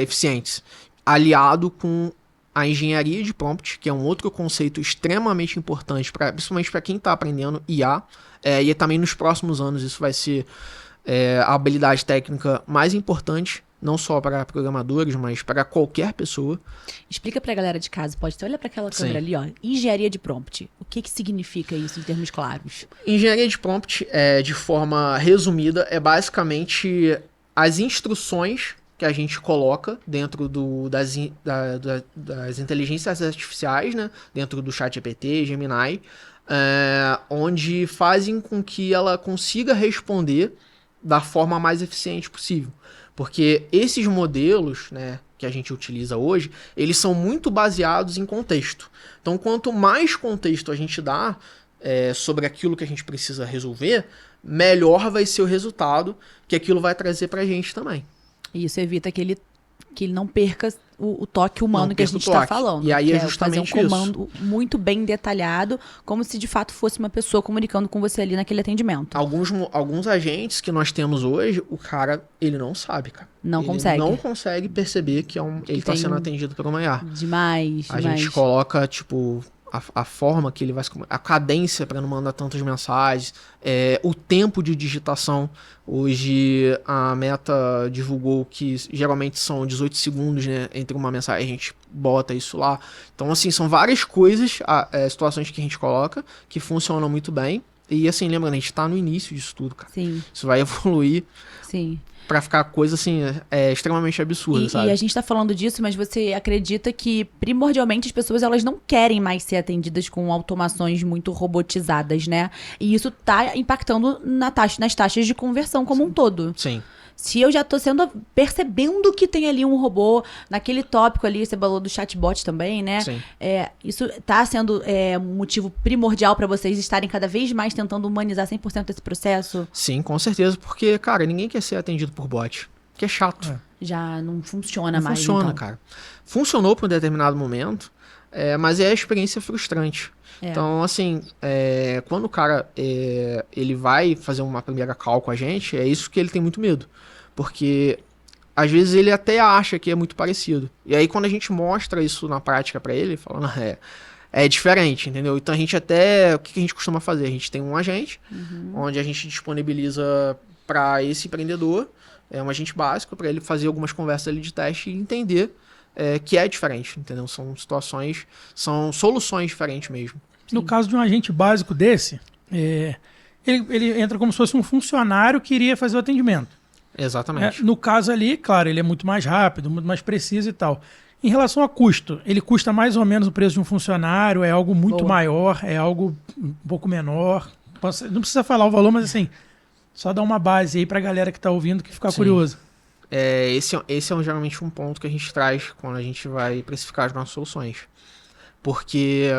A: eficiente, aliado com a engenharia de prompt, que é um outro conceito extremamente importante, principalmente para quem está aprendendo IA, e também nos próximos anos isso vai ser a habilidade técnica mais importante, não só para programadores, mas para qualquer pessoa.
C: Explica pra galera de casa, pode olha para aquela câmera ali, ó. Engenharia de prompt. O que significa isso em termos claros?
A: Engenharia de prompt, de forma resumida, é basicamente as instruções que a gente coloca dentro das inteligências artificiais, né? Dentro do ChatGPT, Gemini, onde fazem com que ela consiga responder da forma mais eficiente possível. Porque esses modelos, né, que a gente utiliza hoje, eles são muito baseados em contexto. Então, quanto mais contexto a gente dá sobre aquilo que a gente precisa resolver, melhor vai ser o resultado que aquilo vai trazer pra gente também.
C: E isso evita que ele não perca o toque humano que a gente está falando.
A: E aí é justamente
C: fazer um comando muito bem detalhado, como se de fato fosse uma pessoa comunicando com você ali naquele atendimento.
A: Alguns agentes que nós temos hoje, o cara, ele não sabe, cara.
C: Não consegue.
A: Não consegue perceber que ele está sendo atendido por uma IA.
C: Demais.
A: A gente coloca, tipo, a forma que ele vai se comunicar, a cadência para não mandar tantas mensagens, o tempo de digitação. Hoje a Meta divulgou que geralmente são 18 segundos, né, entre uma mensagem, a gente bota isso lá. Então, assim, são várias coisas, situações que a gente coloca, que funcionam muito bem. E, assim, lembrando, a gente tá no início disso tudo, cara.
C: Sim.
A: Isso vai evoluir.
C: Sim.
A: Pra ficar coisa, assim, extremamente absurda, sabe?
C: E a gente tá falando disso, mas você acredita que, primordialmente, as pessoas, elas não querem mais ser atendidas com automações muito robotizadas, né? E isso tá impactando nas taxas de conversão como um todo.
A: Sim.
C: Se eu já tô percebendo que tem ali um robô, naquele tópico ali, você falou do chatbot também, né?
A: Sim.
C: Isso tá sendo um motivo primordial para vocês estarem cada vez mais tentando humanizar 100% desse processo?
A: Sim, com certeza, porque, cara, ninguém quer ser atendido por bot, que é chato.
C: Já não funciona mais,
A: funciona,
C: então.
A: cara. Funcionou por um determinado momento, mas é a experiência frustrante. Então, assim, quando o cara ele vai fazer uma primeira call com a gente, é isso que ele tem muito medo. Porque, às vezes, ele até acha que é muito parecido. E aí, quando a gente mostra isso na prática pra ele, falando, é diferente, entendeu? Então, a gente o que a gente costuma fazer? A gente tem um agente, onde a gente disponibiliza para esse empreendedor, um agente básico, para ele fazer algumas conversas ali de teste e entender que é diferente, entendeu? São soluções diferentes mesmo.
B: No caso de um agente básico desse, ele entra como se fosse um funcionário que iria fazer o atendimento.
A: Exatamente.
B: No caso ali, claro, ele é muito mais rápido, muito mais preciso e tal. Em relação a custo, ele custa mais ou menos o preço de um funcionário, é algo muito maior, é algo um pouco menor. Não precisa falar o valor, mas assim, só dar uma base aí pra galera que tá ouvindo que ficar curioso.
A: Esse é geralmente um ponto que a gente traz quando a gente vai precificar as nossas soluções. Porque,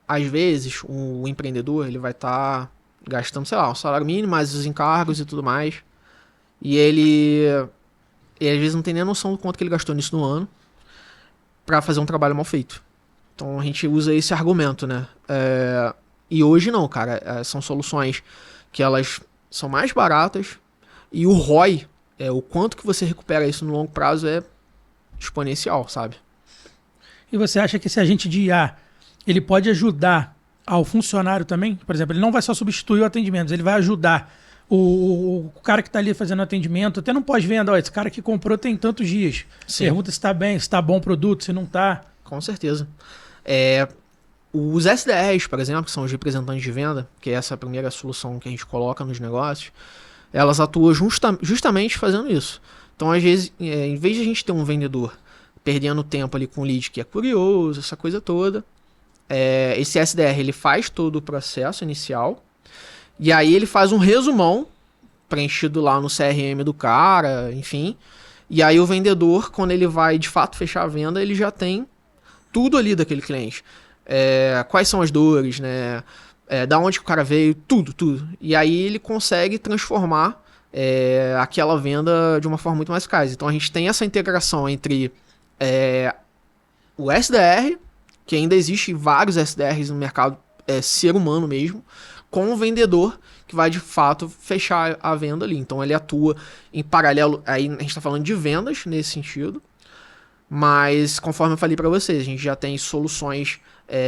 A: às vezes, o empreendedor ele vai estar gastando, sei lá, um salário mínimo, mais os encargos e tudo mais. E ele às vezes não tem nem noção do quanto que ele gastou nisso no ano para fazer um trabalho mal feito. Então a gente usa esse argumento, né? E hoje não, cara. São soluções que elas são mais baratas e o ROI, o quanto que você recupera isso no longo prazo é exponencial, sabe?
B: E você acha que esse agente de IA, ele pode ajudar ao funcionário também? Por exemplo, ele não vai só substituir o atendimento, ele vai ajudar o cara que está ali fazendo atendimento, até não pós-venda, esse cara que comprou tem tantos dias. Sim. Pergunta se está bem, se está bom o produto, se não está.
A: Com certeza. Os SDRs, por exemplo, que são os representantes de venda, que é essa primeira solução que a gente coloca nos negócios, elas atuam justamente fazendo isso. Então, às vezes, em vez de a gente ter um vendedor perdendo tempo ali com o lead que é curioso, essa coisa toda, esse SDR ele faz todo o processo inicial. E aí ele faz um resumão preenchido lá no CRM do cara, enfim. E aí o vendedor, quando ele vai de fato fechar a venda, ele já tem tudo ali daquele cliente. Quais são as dores, né? Da onde que o cara veio, tudo. E aí ele consegue transformar aquela venda de uma forma muito mais eficaz. Então a gente tem essa integração entre o SDR, que ainda existe vários SDRs no mercado, ser humano mesmo, com o vendedor que vai de fato fechar a venda ali. Então ele atua em paralelo, aí a gente está falando de vendas nesse sentido, Mas, conforme eu falei para vocês, a gente já tem soluções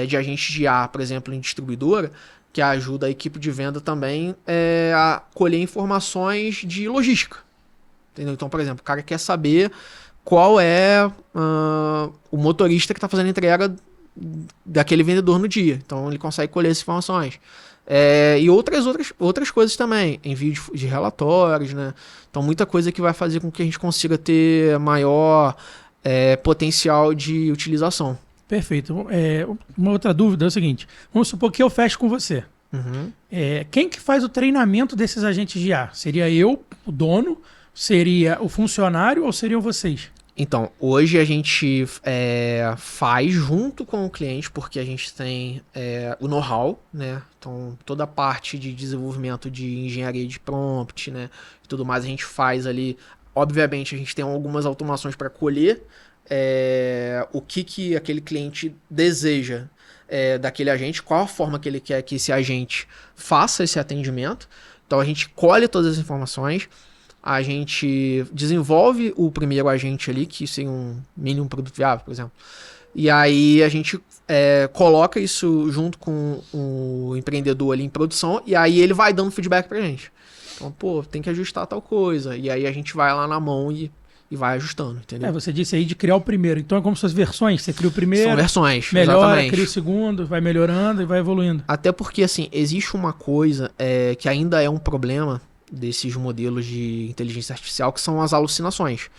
A: de agente de IA, por exemplo, em distribuidora, que ajuda a equipe de venda também a colher informações de logística. Entendeu? Então, por exemplo, o cara quer saber qual é o motorista que está fazendo a entrega daquele vendedor no dia. Então, ele consegue colher essas informações. E outras coisas também, envio de relatórios, né? Então, muita coisa que vai fazer com que a gente consiga ter maior potencial de utilização.
B: Perfeito. Uma outra dúvida é o seguinte, vamos supor que eu fecho com você.
A: Uhum.
B: Quem que faz o treinamento desses agentes de IA? Seria eu, o dono? Seria o funcionário ou seriam vocês?
A: Então, hoje a gente faz junto com o cliente, porque a gente tem o know-how, né? Então, toda a parte de desenvolvimento de engenharia de prompt, né? E tudo mais a gente faz ali. Obviamente, a gente tem algumas automações para colher o que aquele cliente deseja daquele agente, qual a forma que ele quer que esse agente faça esse atendimento. Então, a gente colhe todas as informações, a gente desenvolve o primeiro agente ali, que seria um mínimo produto viável, por exemplo. E aí a gente coloca isso junto com o empreendedor ali em produção, e aí ele vai dando feedback pra gente. Então, pô, tem que ajustar tal coisa. E aí a gente vai lá na mão e vai ajustando, entendeu?
B: Você disse aí de criar o primeiro. Então é como suas versões. Você cria o primeiro,
A: são versões,
B: melhora,
A: exatamente.
B: cria o segundo, vai melhorando e vai evoluindo.
A: Até porque, assim, existe uma coisa que ainda é um problema desses modelos de inteligência artificial, que são as alucinações.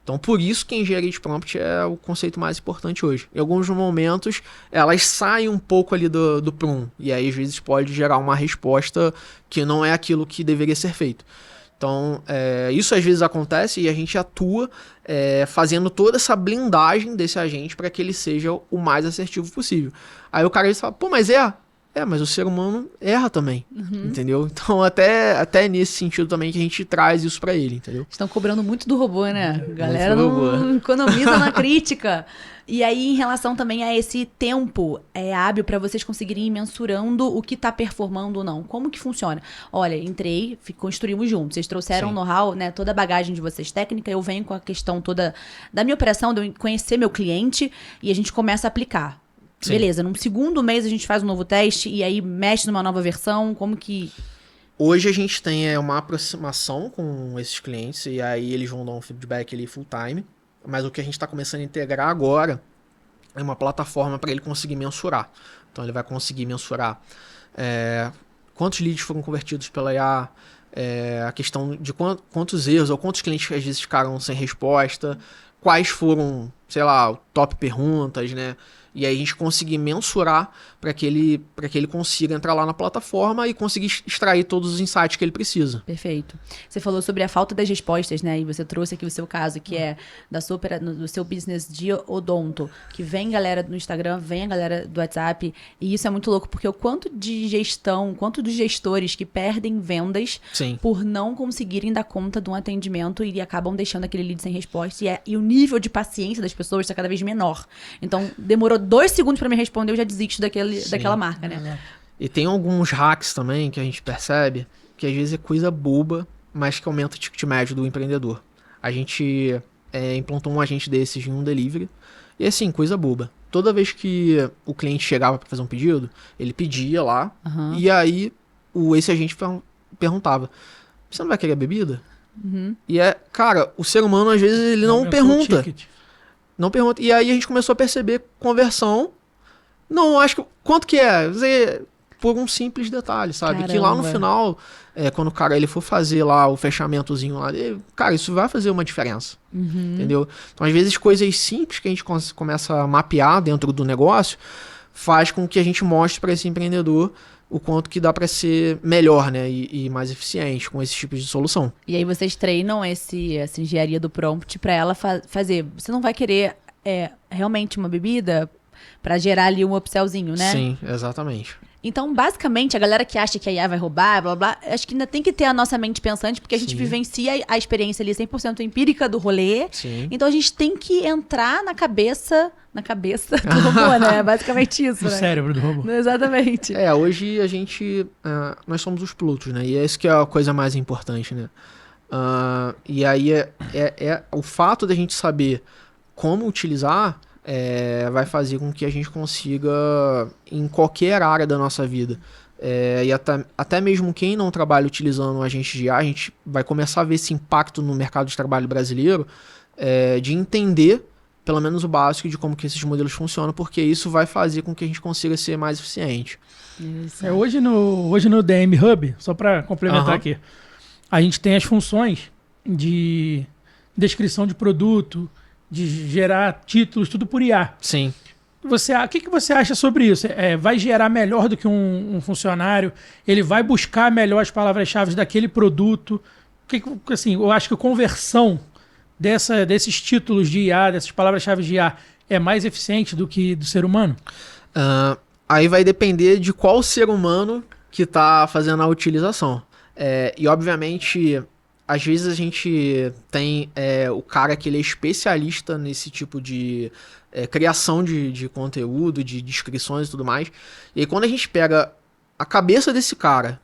A: Então, por isso que a engenharia de prompt é o conceito mais importante hoje. Em alguns momentos, elas saem um pouco ali do prum, e aí, às vezes, pode gerar uma resposta que não é aquilo que deveria ser feito. Então, isso às vezes acontece e a gente atua fazendo toda essa blindagem desse agente para que ele seja o mais assertivo possível. Aí o cara diz, fala, pô, mas mas o ser humano erra também, entendeu? Então, até nesse sentido também que a gente traz isso pra ele, entendeu?
C: Estão cobrando muito do robô, né? A galera
A: Muito do
C: não
A: robô.
C: economiza na crítica. E aí, em relação também a esse tempo hábil para vocês conseguirem ir mensurando o que tá performando ou não. Como que funciona? Olha, entrei, construímos juntos. Vocês trouxeram o know-how, né? Toda a bagagem de vocês técnica. Eu venho com a questão toda da minha operação, de eu conhecer meu cliente e a gente começa a aplicar.
A: Sim.
C: Beleza, num segundo mês a gente faz um novo teste e aí mexe numa nova versão, como que...
A: Hoje a gente tem uma aproximação com esses clientes e aí eles vão dar um feedback ali full time, mas o que a gente está começando a integrar agora é uma plataforma para ele conseguir mensurar. Então ele vai conseguir mensurar quantos leads foram convertidos pela IA, a questão de quantos erros ou quantos clientes às vezes ficaram sem resposta, quais foram, sei lá, top perguntas, né? E aí a gente conseguir mensurar para que ele consiga entrar lá na plataforma e conseguir extrair todos os insights que ele precisa.
C: Perfeito. Você falou sobre a falta das respostas, né? E você trouxe aqui o seu caso, que é do seu business de odonto, que vem galera no Instagram, vem a galera do WhatsApp, e isso é muito louco, porque o quanto de gestão, quanto dos gestores que perdem vendas
A: Sim.
C: por não conseguirem dar conta de um atendimento e acabam deixando aquele lead sem resposta, e o nível de paciência das pessoas está cada vez menor. Então, demorou 2 segundos para me responder, eu já desisto daquela marca, né?
A: E tem alguns hacks também que a gente percebe que às vezes é coisa boba, mas que aumenta o ticket médio do empreendedor. A gente implantou um agente desses em um delivery e assim, coisa boba. Toda vez que o cliente chegava para fazer um pedido, ele pedia lá e aí esse agente perguntava, você não vai querer bebida? E cara, o ser humano às vezes ele não pergunta. Não pergunta. E aí a gente começou a perceber conversão. Não, acho que... Quanto que é? Por um simples detalhe, sabe?
C: Caramba.
A: Que lá no final, quando o cara ele for fazer lá o fechamentozinho lá, cara, isso vai fazer uma diferença. Entendeu? Então, às vezes, coisas simples que a gente começa a mapear dentro do negócio faz com que a gente mostre para esse empreendedor o quanto que dá para ser melhor, né? E mais eficiente com esses tipos de solução.
C: E aí vocês treinam essa engenharia do prompt para ela fazer. Você não vai querer realmente uma bebida para gerar ali um upsellzinho, né?
A: Sim, exatamente.
C: Então, basicamente, a galera que acha que a IA vai roubar, blá, blá, acho que ainda tem que ter a nossa mente pensante, porque a gente vivencia a experiência ali 100% empírica do rolê.
A: Sim.
C: Então, a gente tem que entrar na cabeça do robô, né? Basicamente isso,
B: No
C: né?
B: cérebro do robô.
C: Exatamente.
A: Hoje a gente... nós somos os pilotos, né? E é isso que é a coisa mais importante, né? E aí o fato da gente saber como utilizar, vai fazer com que a gente consiga em qualquer área da nossa vida. E até mesmo quem não trabalha utilizando um agente de IA, a gente vai começar a ver esse impacto no mercado de trabalho brasileiro, de entender pelo menos o básico de como que esses modelos funcionam, porque isso vai fazer com que a gente consiga ser mais eficiente.
B: Hoje no DM Hub, só para complementar aqui, a gente tem as funções de descrição de produto, de gerar títulos, tudo por IA.
A: Sim.
B: O que você acha sobre isso? Vai gerar melhor do que um funcionário? Ele vai buscar melhor as palavras-chave daquele produto? Assim, eu acho que a conversão desses títulos de IA, dessas palavras-chave de IA, é mais eficiente do que do ser humano?
A: Aí vai depender de qual ser humano que está fazendo a utilização. E, obviamente, às vezes a gente tem o cara que ele é especialista nesse tipo de criação de conteúdo, de descrições e tudo mais. E aí, quando a gente pega a cabeça desse cara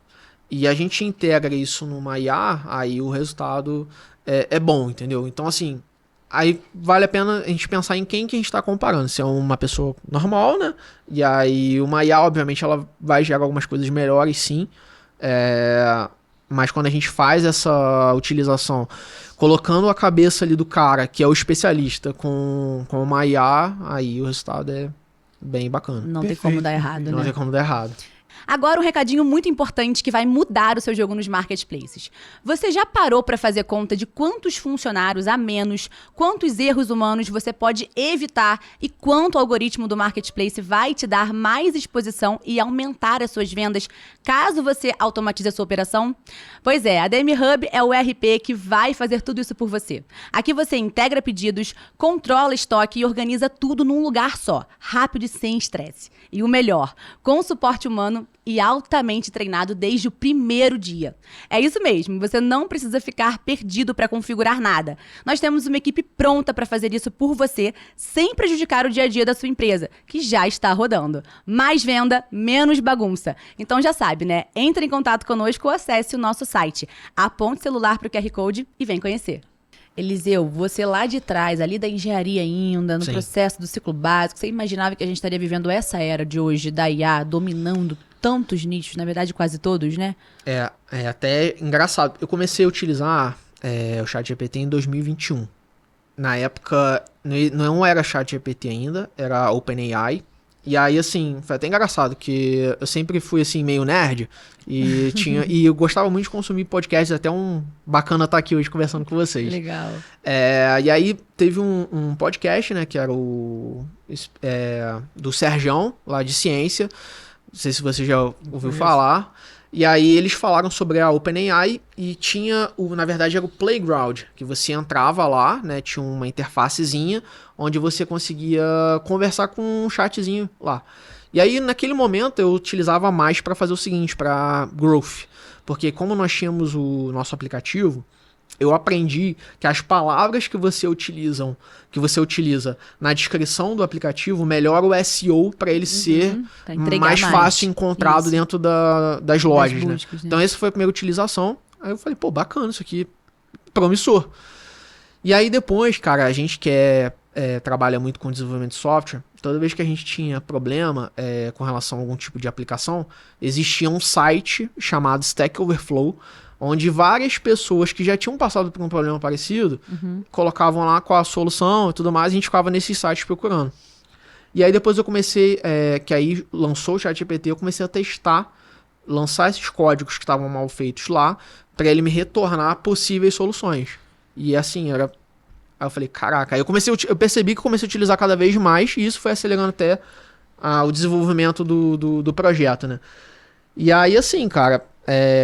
A: e a gente integra isso numa IA, aí o resultado é bom, entendeu? Então, assim, aí vale a pena a gente pensar em quem que a gente está comparando. Se é uma pessoa normal, né? E aí uma IA, obviamente, ela vai gerar algumas coisas melhores, sim. Mas quando a gente faz essa utilização, colocando a cabeça ali do cara, que é o especialista, com uma IA, aí o resultado é bem bacana.
C: Não tem como dar errado, né?
A: Não tem como dar errado.
C: Agora um recadinho muito importante que vai mudar o seu jogo nos marketplaces. Você já parou para fazer conta de quantos funcionários a menos, quantos erros humanos você pode evitar e quanto o algoritmo do marketplace vai te dar mais exposição e aumentar as suas vendas caso você automatize a sua operação? Pois é, a DM Hub é o ERP que vai fazer tudo isso por você. Aqui você integra pedidos, controla estoque e organiza tudo num lugar só, rápido e sem estresse. E o melhor, com suporte humano e altamente treinado desde o primeiro dia. É isso mesmo, você não precisa ficar perdido para configurar nada. Nós temos uma equipe pronta para fazer isso por você, sem prejudicar o dia a dia da sua empresa, que já está rodando. Mais venda, menos bagunça. Então já sabe, né? Entre em contato conosco ou acesse o nosso site. Aponte o celular para o QR Code e vem conhecer. Eliseu, você lá de trás, ali da engenharia ainda, no processo do ciclo básico, você imaginava que a gente estaria vivendo essa era de hoje, da IA, dominando tantos nichos, na verdade quase todos, né? É
A: até engraçado. Eu comecei a utilizar o ChatGPT em 2021. Na época, não era ChatGPT ainda, era OpenAI. E aí, assim, foi até engraçado, que eu sempre fui, assim, meio nerd, e eu gostava muito de consumir podcasts, até bacana estar aqui hoje conversando com vocês.
C: Legal.
A: E aí, teve um podcast, né, que era do Serjão, lá de ciência, não sei se você já ouviu falar. E aí eles falaram sobre a OpenAI e tinha, na verdade era o Playground, que você entrava lá, né, tinha uma interfacezinha onde você conseguia conversar com um chatzinho lá. E aí naquele momento eu utilizava mais para fazer o seguinte, para growth, porque como nós tínhamos o nosso aplicativo, eu aprendi que as palavras que você utiliza na descrição do aplicativo melhora o SEO para ele ser mais fácil encontrado dentro das lojas, buscas, né? Então essa foi a primeira utilização. Aí eu falei, pô, bacana isso aqui, promissor. E aí depois, cara, a gente que trabalha muito com desenvolvimento de software, toda vez que a gente tinha problema com relação a algum tipo de aplicação, existia um site chamado Stack Overflow, onde várias pessoas que já tinham passado por um problema parecido, colocavam lá qual a solução e tudo mais, e a gente ficava nesses sites procurando. E aí depois eu comecei, que aí lançou o ChatGPT, eu comecei a testar, lançar esses códigos que estavam mal feitos lá, para ele me retornar possíveis soluções. E assim, aí eu falei, caraca, aí eu percebi que eu comecei a utilizar cada vez mais, e isso foi acelerando até o desenvolvimento do projeto, né? E aí assim, cara,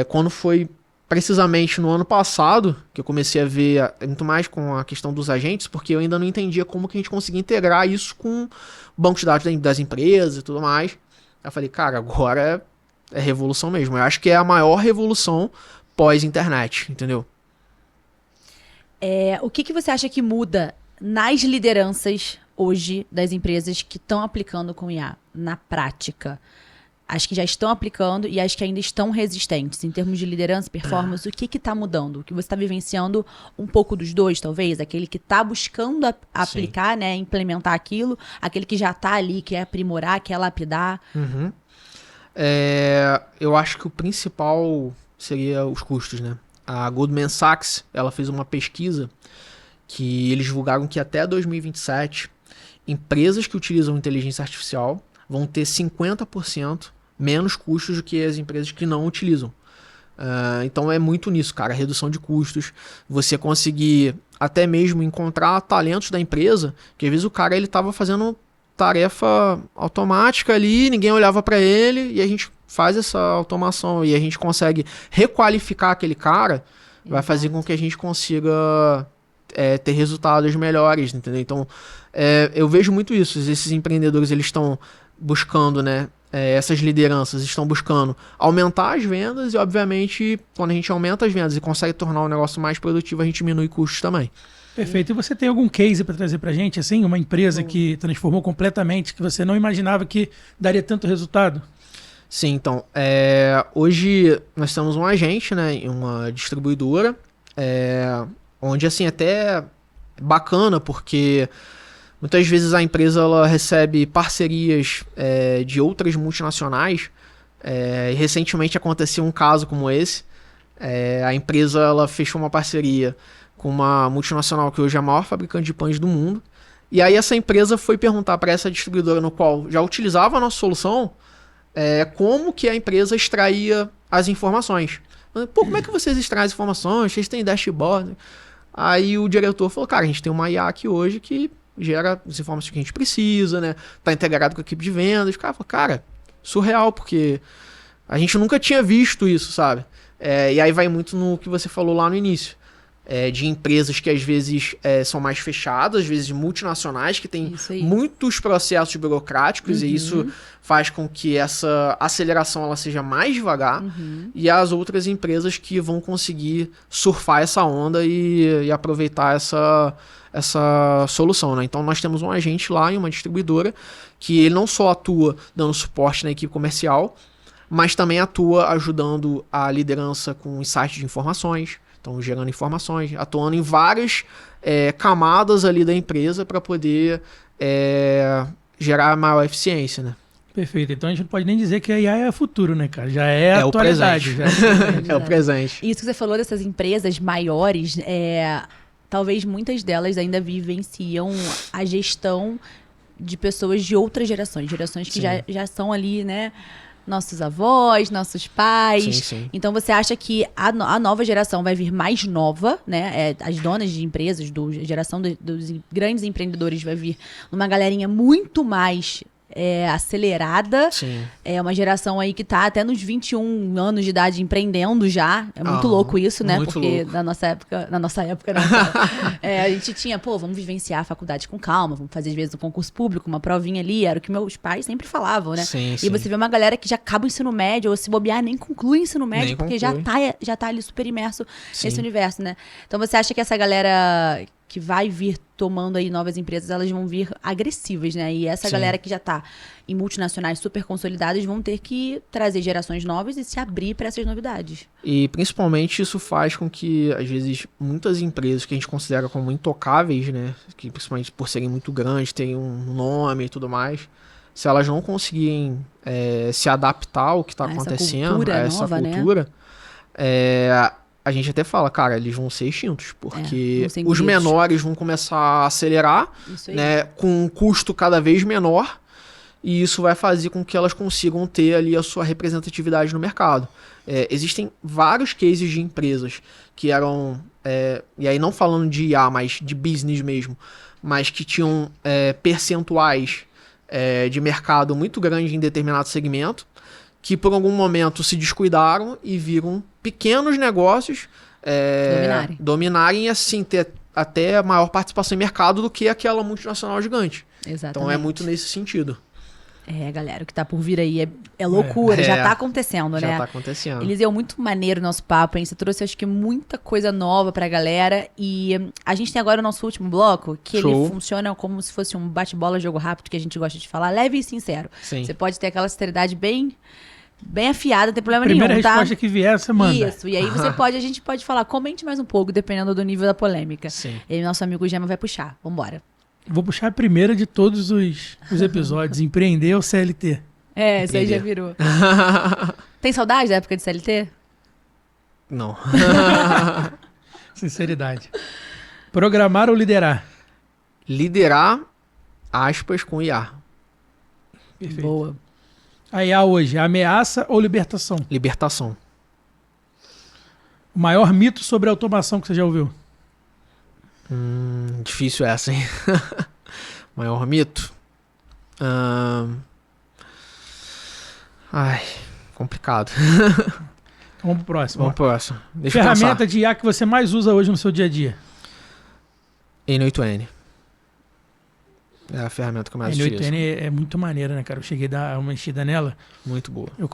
A: quando foi precisamente no ano passado, que eu comecei a ver muito mais com a questão dos agentes, porque eu ainda não entendia como que a gente conseguia integrar isso com o banco de dados das empresas e tudo mais. Aí eu falei, cara, agora é revolução mesmo. Eu acho que é a maior revolução pós-internet, entendeu?
C: O que você acha que muda nas lideranças hoje das empresas que estão aplicando com IA na prática? as que já estão aplicando e as que ainda estão resistentes, em termos de liderança, performance, o que está mudando? O que você está vivenciando um pouco dos dois, talvez? Aquele que está buscando aplicar, né, implementar aquilo, aquele que já está ali, quer aprimorar, quer lapidar.
A: Eu acho que o principal seria os custos, né? A Goldman Sachs, ela fez uma pesquisa que eles divulgaram que até 2027, empresas que utilizam inteligência artificial vão ter 50% menos custos do que as empresas que não utilizam. Então é muito nisso, cara. Redução de custos, você conseguir até mesmo encontrar talentos da empresa, que às vezes o cara ele estava fazendo tarefa automática ali, ninguém olhava para ele, e a gente faz essa automação e a gente consegue requalificar aquele cara, vai fazer com que a gente consiga ter resultados melhores, entendeu? Então, eu vejo muito isso. Esses empreendedores, eles estão buscando, né? Essas lideranças estão buscando aumentar as vendas e, obviamente, quando a gente aumenta as vendas e consegue tornar o negócio mais produtivo, a gente diminui custos também.
B: Perfeito. E você tem algum case para trazer para a gente, assim, uma empresa que transformou completamente, que você não imaginava que daria tanto resultado?
A: Sim, então, hoje nós temos um agente, né, em uma distribuidora, onde, assim, até bacana, porque muitas vezes a empresa ela recebe parcerias de outras multinacionais. E recentemente aconteceu um caso como esse. A empresa ela fechou uma parceria com uma multinacional que hoje é a maior fabricante de pães do mundo. E aí essa empresa foi perguntar para essa distribuidora, no qual já utilizava a nossa solução, como que a empresa extraía as informações. Pô, como é que vocês extraem as informações? Vocês têm dashboard? Aí o diretor falou, cara, a gente tem uma IA aqui hoje que gera as informações que a gente precisa, né? Tá integrado com a equipe de vendas. O cara falou, cara, surreal, porque a gente nunca tinha visto isso, sabe? E aí vai muito no que você falou lá no início. De empresas que às vezes são mais fechadas, às vezes multinacionais, que têm muitos processos burocráticos, e isso faz com que essa aceleração ela seja mais devagar, e as outras empresas que vão conseguir surfar essa onda e aproveitar essa solução, né? Então nós temos um agente lá em uma distribuidora que ele não só atua dando suporte na equipe comercial, mas também atua ajudando a liderança com insights de informações. Então, gerando informações, atuando em várias camadas ali da empresa para poder gerar maior eficiência, né?
B: Perfeito. Então, a gente não pode nem dizer que a IA é o futuro, né, cara? Já é a atualidade.
A: É o presente.
C: Isso que você falou dessas empresas maiores, talvez muitas delas ainda vivenciam a gestão de pessoas de outras gerações que já são ali, né? Nossos avós, nossos pais.
A: Sim.
C: Então você acha que a nova geração vai vir mais nova, né? As donas de empresas, a geração dos grandes empreendedores vai vir numa galerinha muito mais acelerada.
A: Sim.
C: É uma geração aí que tá até nos 21 anos de idade empreendendo já. É muito louco isso, né? Porque louco. na nossa época, a gente tinha, vamos vivenciar a faculdade com calma, vamos fazer às vezes um concurso público, uma provinha ali, era o que meus pais sempre falavam, né?
A: Sim.
C: E você vê uma galera que já acaba o ensino médio, ou se bobear, nem conclui o ensino médio, porque já tá ali super imerso nesse universo, né? Então você acha que essa galera que vai vir tomando aí novas empresas, elas vão vir agressivas, né? E essa galera que já tá em multinacionais super consolidadas vão ter que trazer gerações novas e se abrir para essas novidades.
A: E principalmente isso faz com que, às vezes, muitas empresas que a gente considera como intocáveis, né? Que principalmente por serem muito grandes, terem um nome e tudo mais, se elas não conseguirem se adaptar ao que está acontecendo, a essa cultura, a gente até fala, cara, eles vão ser extintos, porque os menores vão começar a acelerar, né, com um custo cada vez menor, e isso vai fazer com que elas consigam ter ali a sua representatividade no mercado. Existem vários cases de empresas que eram, e aí não falando de IA, mas de business mesmo, mas que tinham percentuais de mercado muito grande em determinado segmento, que por algum momento se descuidaram e viram pequenos negócios dominarem e assim ter até maior participação em mercado do que aquela multinacional gigante.
C: Exatamente.
A: Então é muito nesse sentido.
C: Galera, o que tá por vir aí é loucura, já tá acontecendo,
A: já
C: né?
A: tá acontecendo.
C: Eliseu, muito maneiro o nosso papo, hein? Você trouxe, acho que, muita coisa nova pra galera. E a gente tem agora o nosso último bloco, que ele funciona como se fosse um bate-bola, jogo rápido, que a gente gosta de falar, leve e sincero.
A: Sim.
C: Você pode ter aquela sinceridade bem afiada, não tem problema
B: Primeira
C: nenhum, tá?
B: resposta que vier, você manda.
C: Isso, e aí a gente pode falar, comente mais um pouco, dependendo do nível da polêmica.
A: Sim.
C: E aí nosso amigo Gema vai puxar. Vambora.
B: Vou puxar a primeira de todos os episódios. Empreender ou CLT?
C: Isso aí já virou. Tem saudade da época de CLT?
A: Não.
B: Sinceridade. Programar ou liderar?
A: Liderar, aspas, com IA.
B: Perfeito.
C: Boa.
B: A IA hoje, ameaça ou libertação?
A: Libertação.
B: O maior mito sobre automação que você já ouviu?
A: Difícil essa, hein? Maior mito? Ai, complicado.
B: Vamos pro próximo.
A: Vamos pro próximo. Deixa eu
B: Ferramenta
A: pensar.
B: de IA que você mais usa hoje no seu dia a dia?
A: N8N. É a ferramenta que eu
B: A
A: mais utilizo.
B: N8N é muito maneira, né, cara? Eu cheguei a dar uma mexida nela.
A: Muito boa.
B: Eu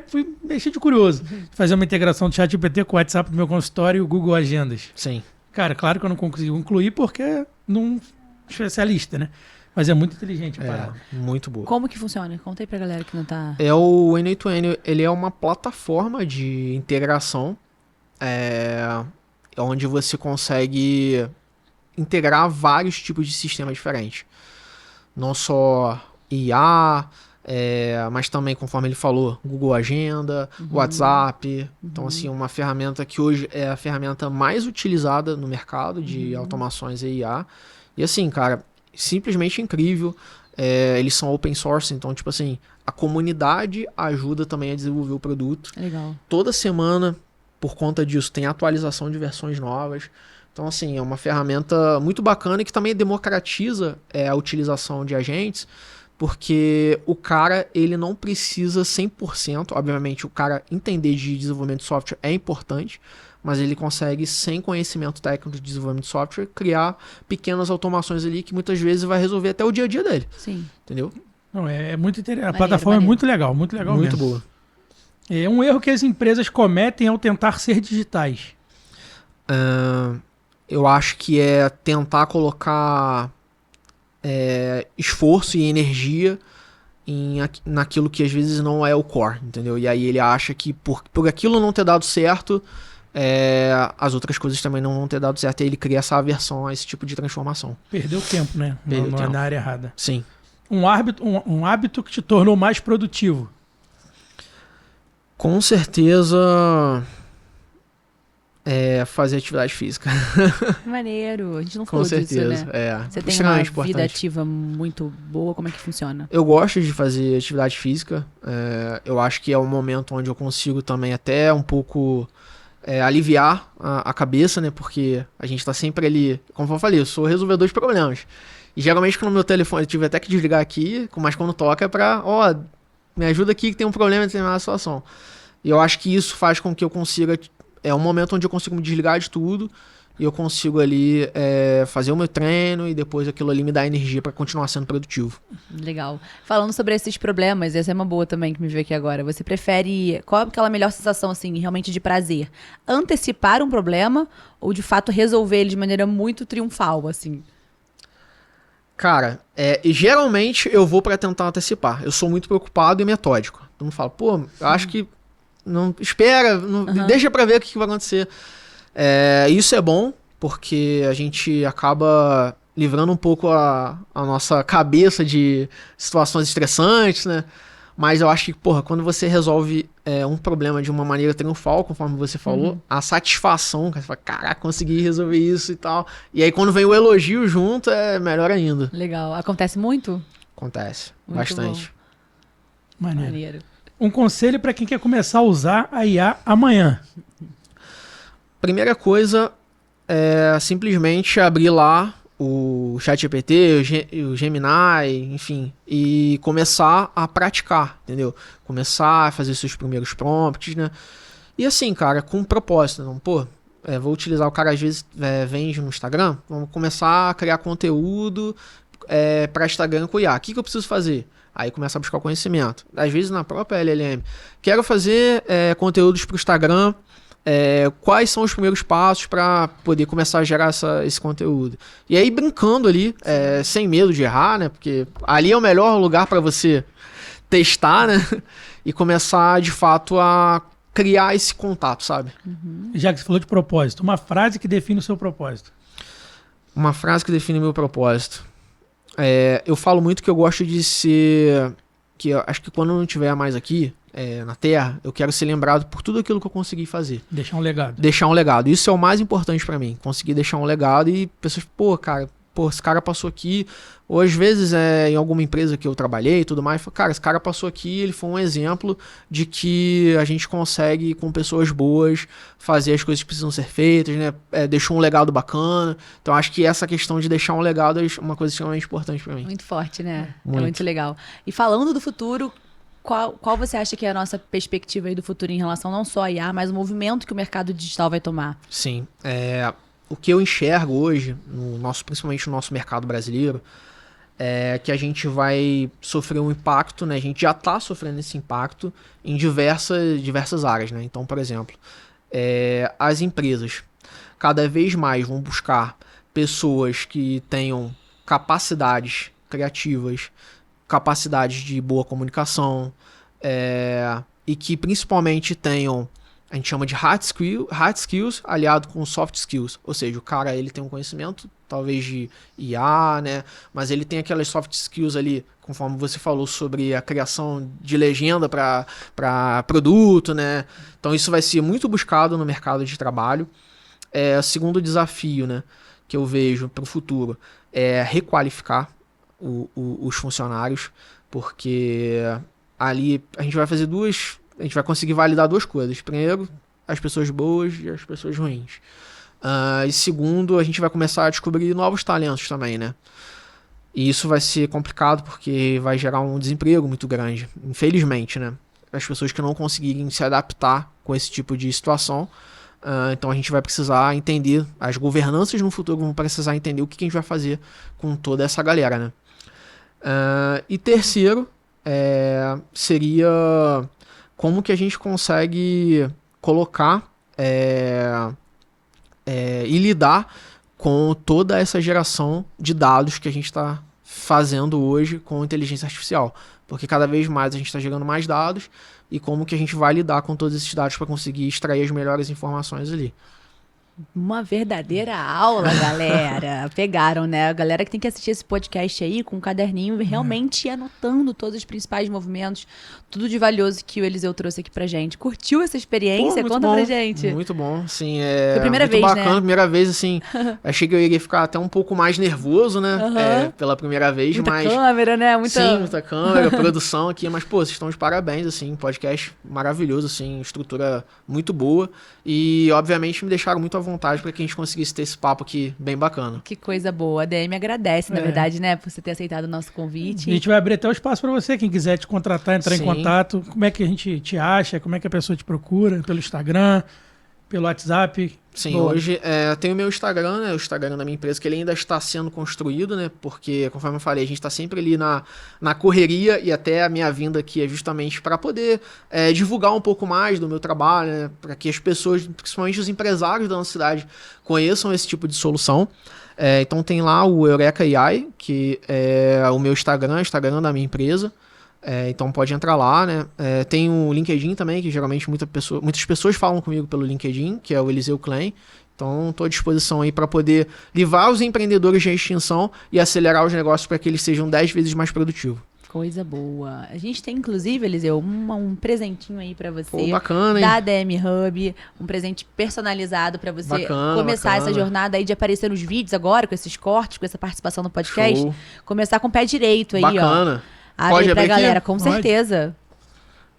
B: fui mexer de curioso. Fazer uma integração do ChatGPT com o WhatsApp do meu consultório e o Google Agendas.
A: Sim.
B: Cara, claro que eu não consigo incluir porque não especialista, né? Mas é muito inteligente a parada.
A: Muito boa.
C: Como que funciona? Conta aí pra galera que não tá...
A: O N8N, ele é uma plataforma de integração onde você consegue integrar vários tipos de sistemas diferentes. Não só IA, mas também, conforme ele falou, Google Agenda, WhatsApp. Então, assim, uma ferramenta que hoje é a ferramenta mais utilizada no mercado de automações e IA. E assim, cara, simplesmente incrível. Eles são open source, então, tipo assim, a comunidade ajuda também a desenvolver o produto.
C: Legal.
A: Toda semana, por conta disso, tem atualização de versões novas. Então, assim, é uma ferramenta muito bacana e que também democratiza a utilização de agentes, porque o cara, ele não precisa 100%, obviamente o cara entender de desenvolvimento de software é importante, mas ele consegue, sem conhecimento técnico de desenvolvimento de software, criar pequenas automações ali que muitas vezes vai resolver até o dia a dia dele.
C: Sim.
A: Entendeu?
B: Não, é muito interessante. A
C: Maneiro,
B: plataforma
C: maneiro.
B: é muito legal
A: Muito
B: mesmo.
A: boa.
B: É um erro que as empresas cometem ao tentar ser digitais.
A: Eu acho que é tentar colocar esforço e energia naquilo que às vezes não é o core, entendeu? E aí ele acha que por aquilo não ter dado certo, as outras coisas também não vão ter dado certo. E aí ele cria essa aversão a esse tipo de transformação.
B: Perdeu tempo, né?
A: Perdeu tempo.
B: Na área errada.
A: Sim.
B: Um hábito que te tornou mais produtivo.
A: Com certeza fazer atividade física.
C: Maneiro. A gente não
A: Com
C: falou
A: certeza.
C: disso, né? Você tem uma
A: Extremamente
C: vida
A: importante.
C: ativa muito boa, como é que funciona?
A: Eu gosto de fazer atividade física. Eu acho que é um momento onde eu consigo também até um pouco aliviar a cabeça, né? Porque a gente tá sempre ali, como eu falei, eu sou resolvedor de problemas. E geralmente quando o meu telefone, eu tive até que desligar aqui, mas quando toca é pra, me ajuda aqui que tem um problema em determinada situação. E eu acho que isso faz com que eu consiga, um momento onde eu consigo me desligar de tudo e eu consigo ali fazer o meu treino e depois aquilo ali me dá energia pra continuar sendo produtivo.
C: Legal. Falando sobre esses problemas, essa é uma boa também que me veio aqui agora. Você prefere, qual é aquela melhor sensação, assim, realmente de prazer? Antecipar um problema ou, de fato, resolver ele de maneira muito triunfal, assim?
A: Cara, geralmente eu vou pra tentar antecipar. Eu sou muito preocupado e metódico. Eu não falo, eu acho que não espera, deixa pra ver o que vai acontecer. Isso é bom, porque a gente acaba livrando um pouco a nossa cabeça de situações estressantes, né? Mas eu acho que, quando você resolve um problema de uma maneira triunfal, conforme você falou, a satisfação, cara, você fala, caraca, consegui resolver isso e tal. E aí quando vem o elogio junto, é melhor ainda.
C: Legal. Acontece muito?
A: Acontece,
C: Muito
A: bastante.
B: Maneiro.
C: Maneiro.
B: Um conselho para quem quer começar a usar a IA amanhã.
A: Primeira coisa é simplesmente abrir lá o ChatGPT, o Gemini, enfim, e começar a praticar, entendeu? Começar a fazer seus primeiros prompts, né? E assim, cara, com um propósito, não? Vou utilizar, o cara às vezes vende no Instagram, vamos começar a criar conteúdo para Instagram com IA. O que eu preciso fazer? Aí começa a buscar o conhecimento. Às vezes na própria LLM. Quero fazer conteúdos para o Instagram. Quais são os primeiros passos para poder começar a gerar esse conteúdo? E aí brincando ali, sem medo de errar, né? Porque ali é o melhor lugar para você testar, né? E começar de fato a criar esse contato, sabe?
B: Já que você falou de propósito, uma frase que define o seu propósito.
A: Uma frase que define o meu propósito. Eu falo muito que eu gosto de ser... que eu acho que quando eu não estiver mais aqui, na Terra, eu quero ser lembrado por tudo aquilo que eu consegui fazer.
B: Deixar um legado.
A: Deixar um legado. Isso é o mais importante pra mim. Conseguir deixar um legado e pessoas, esse cara passou aqui. Ou às vezes em alguma empresa que eu trabalhei e tudo mais, cara, esse cara passou aqui, ele foi um exemplo de que a gente consegue, com pessoas boas, fazer as coisas que precisam ser feitas, né? Deixou um legado bacana. Então acho que essa questão de deixar um legado é uma coisa extremamente importante pra mim.
C: Muito forte, né?
A: Muito.
C: É muito legal. E falando do futuro, qual você acha que é a nossa perspectiva aí do futuro em relação não só a IA, mas o movimento que o mercado digital vai tomar?
A: Sim. O que eu enxergo hoje, principalmente no nosso mercado brasileiro, é que a gente vai sofrer um impacto, né? A gente já está sofrendo esse impacto em diversas áreas, né? Então, por exemplo, as empresas cada vez mais vão buscar pessoas que tenham capacidades criativas, capacidades de boa comunicação, e que principalmente tenham, a gente chama de hard skills aliado com soft skills, ou seja, o cara ele tem um conhecimento talvez de IA, né, mas ele tem aquelas soft skills ali, conforme você falou sobre a criação de legenda para produto, né, então isso vai ser muito buscado no mercado de trabalho. O segundo desafio, né, que eu vejo para o futuro é requalificar os funcionários, porque ali a gente vai fazer a gente vai conseguir validar duas coisas. Primeiro, as pessoas boas e as pessoas ruins. E segundo, a gente vai começar a descobrir novos talentos também, né? E isso vai ser complicado porque vai gerar um desemprego muito grande, infelizmente, né? As pessoas que não conseguirem se adaptar com esse tipo de situação. Então a gente vai precisar entender, as governanças no futuro vão precisar entender o que a gente vai fazer com toda essa galera, né? E terceiro, seria como que a gente consegue colocar e lidar com toda essa geração de dados que a gente está fazendo hoje com inteligência artificial. Porque cada vez mais a gente está gerando mais dados e como que a gente vai lidar com todos esses dados para conseguir extrair as melhores informações ali.
C: Uma verdadeira aula, galera. Pegaram, né? A galera que tem que assistir esse podcast aí com um caderninho realmente anotando todos os principais movimentos, tudo de valioso que o Eliseu trouxe aqui pra gente. Curtiu essa experiência? Conta pra gente.
A: Muito bom, assim,
C: foi a primeira
A: muito
C: vez,
A: bacana,
C: né?
A: Primeira vez, assim, achei que eu iria ficar até um pouco mais nervoso, né, pela primeira vez,
C: muita
A: mas...
C: câmera, né?
A: Sim, muita câmera, produção aqui, mas, pô, vocês estão de parabéns, assim, podcast maravilhoso, assim, estrutura muito boa e, obviamente, me deixaram muito à vontade para que a gente conseguisse ter esse papo aqui bem bacana.
C: Que coisa boa. A DM agradece, na verdade, né, por você ter aceitado o nosso convite.
B: A gente vai abrir até o espaço para você, quem quiser te contratar, entrar em
A: Sim.
B: contato. Como é que a gente te acha? Como é que a pessoa te procura? Pelo Instagram, pelo WhatsApp?
A: Sim,
B: Boa.
A: hoje tem o meu Instagram, né, o Instagram da minha empresa, que ele ainda está sendo construído, né, porque, conforme eu falei, a gente está sempre ali na correria e até a minha vinda aqui é justamente para poder divulgar um pouco mais do meu trabalho, né, para que as pessoas, principalmente os empresários da nossa cidade, conheçam esse tipo de solução. Então tem lá o Eureka AI, que é o meu Instagram da minha empresa. Então pode entrar lá, né? Tem o LinkedIn também, que geralmente muitas pessoas falam comigo pelo LinkedIn, que é o Eliseu Klein. Então estou à disposição aí para poder livrar os empreendedores de extinção e acelerar os negócios para que eles sejam 10 vezes mais produtivos.
C: Coisa boa. A gente tem, inclusive, Eliseu, um presentinho aí pra você.
A: Pô, bacana, hein?
C: Da DM Hub, um presente personalizado pra você começar
A: bacana.
C: essa jornada aí de aparecer nos vídeos agora, com esses cortes, com essa participação no podcast.
A: Show.
C: Começar com o pé direito aí,
A: Bacana.
C: ó. Abre
A: Pode
C: aí pra
A: abrir aqui?
C: galera, com
B: Pode.
C: certeza.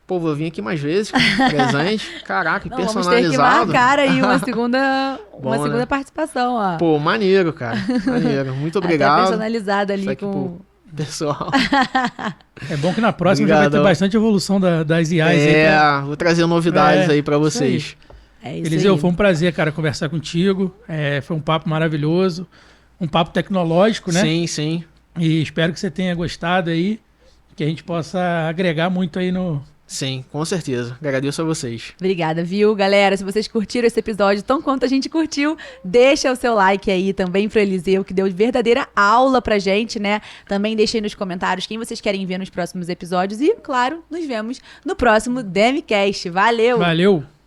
A: Pô, vou vir aqui mais vezes, presente. Caraca,
C: Não, vamos ter que
A: personalizado.
C: marcar aí uma segunda
A: Bom, né?
C: participação, ó.
A: Pô, maneiro, cara. Maneiro. Muito
C: Até
A: obrigado.
C: personalizado ali
A: Isso aqui
C: com...
A: pro pessoal.
B: É bom que na próxima já vai ter
A: Obrigadão.
B: bastante evolução das IAs aí.
A: Vou trazer novidades aí pra vocês.
C: É isso
B: Eliseu,
C: aí.
B: foi um prazer, cara, conversar contigo. Foi um papo maravilhoso. Um papo tecnológico, né?
A: Sim, sim.
B: E espero que você tenha gostado aí, que a gente possa agregar muito aí no...
A: Sim, com certeza. Agradeço a vocês.
C: Obrigada, viu, galera? Se vocês curtiram esse episódio tão quanto a gente curtiu, deixa o seu like aí também pro Eliseu, que deu verdadeira aula pra gente, né? Também deixem nos comentários quem vocês querem ver nos próximos episódios e, claro, nos vemos no próximo DMCast. Valeu!
B: Valeu!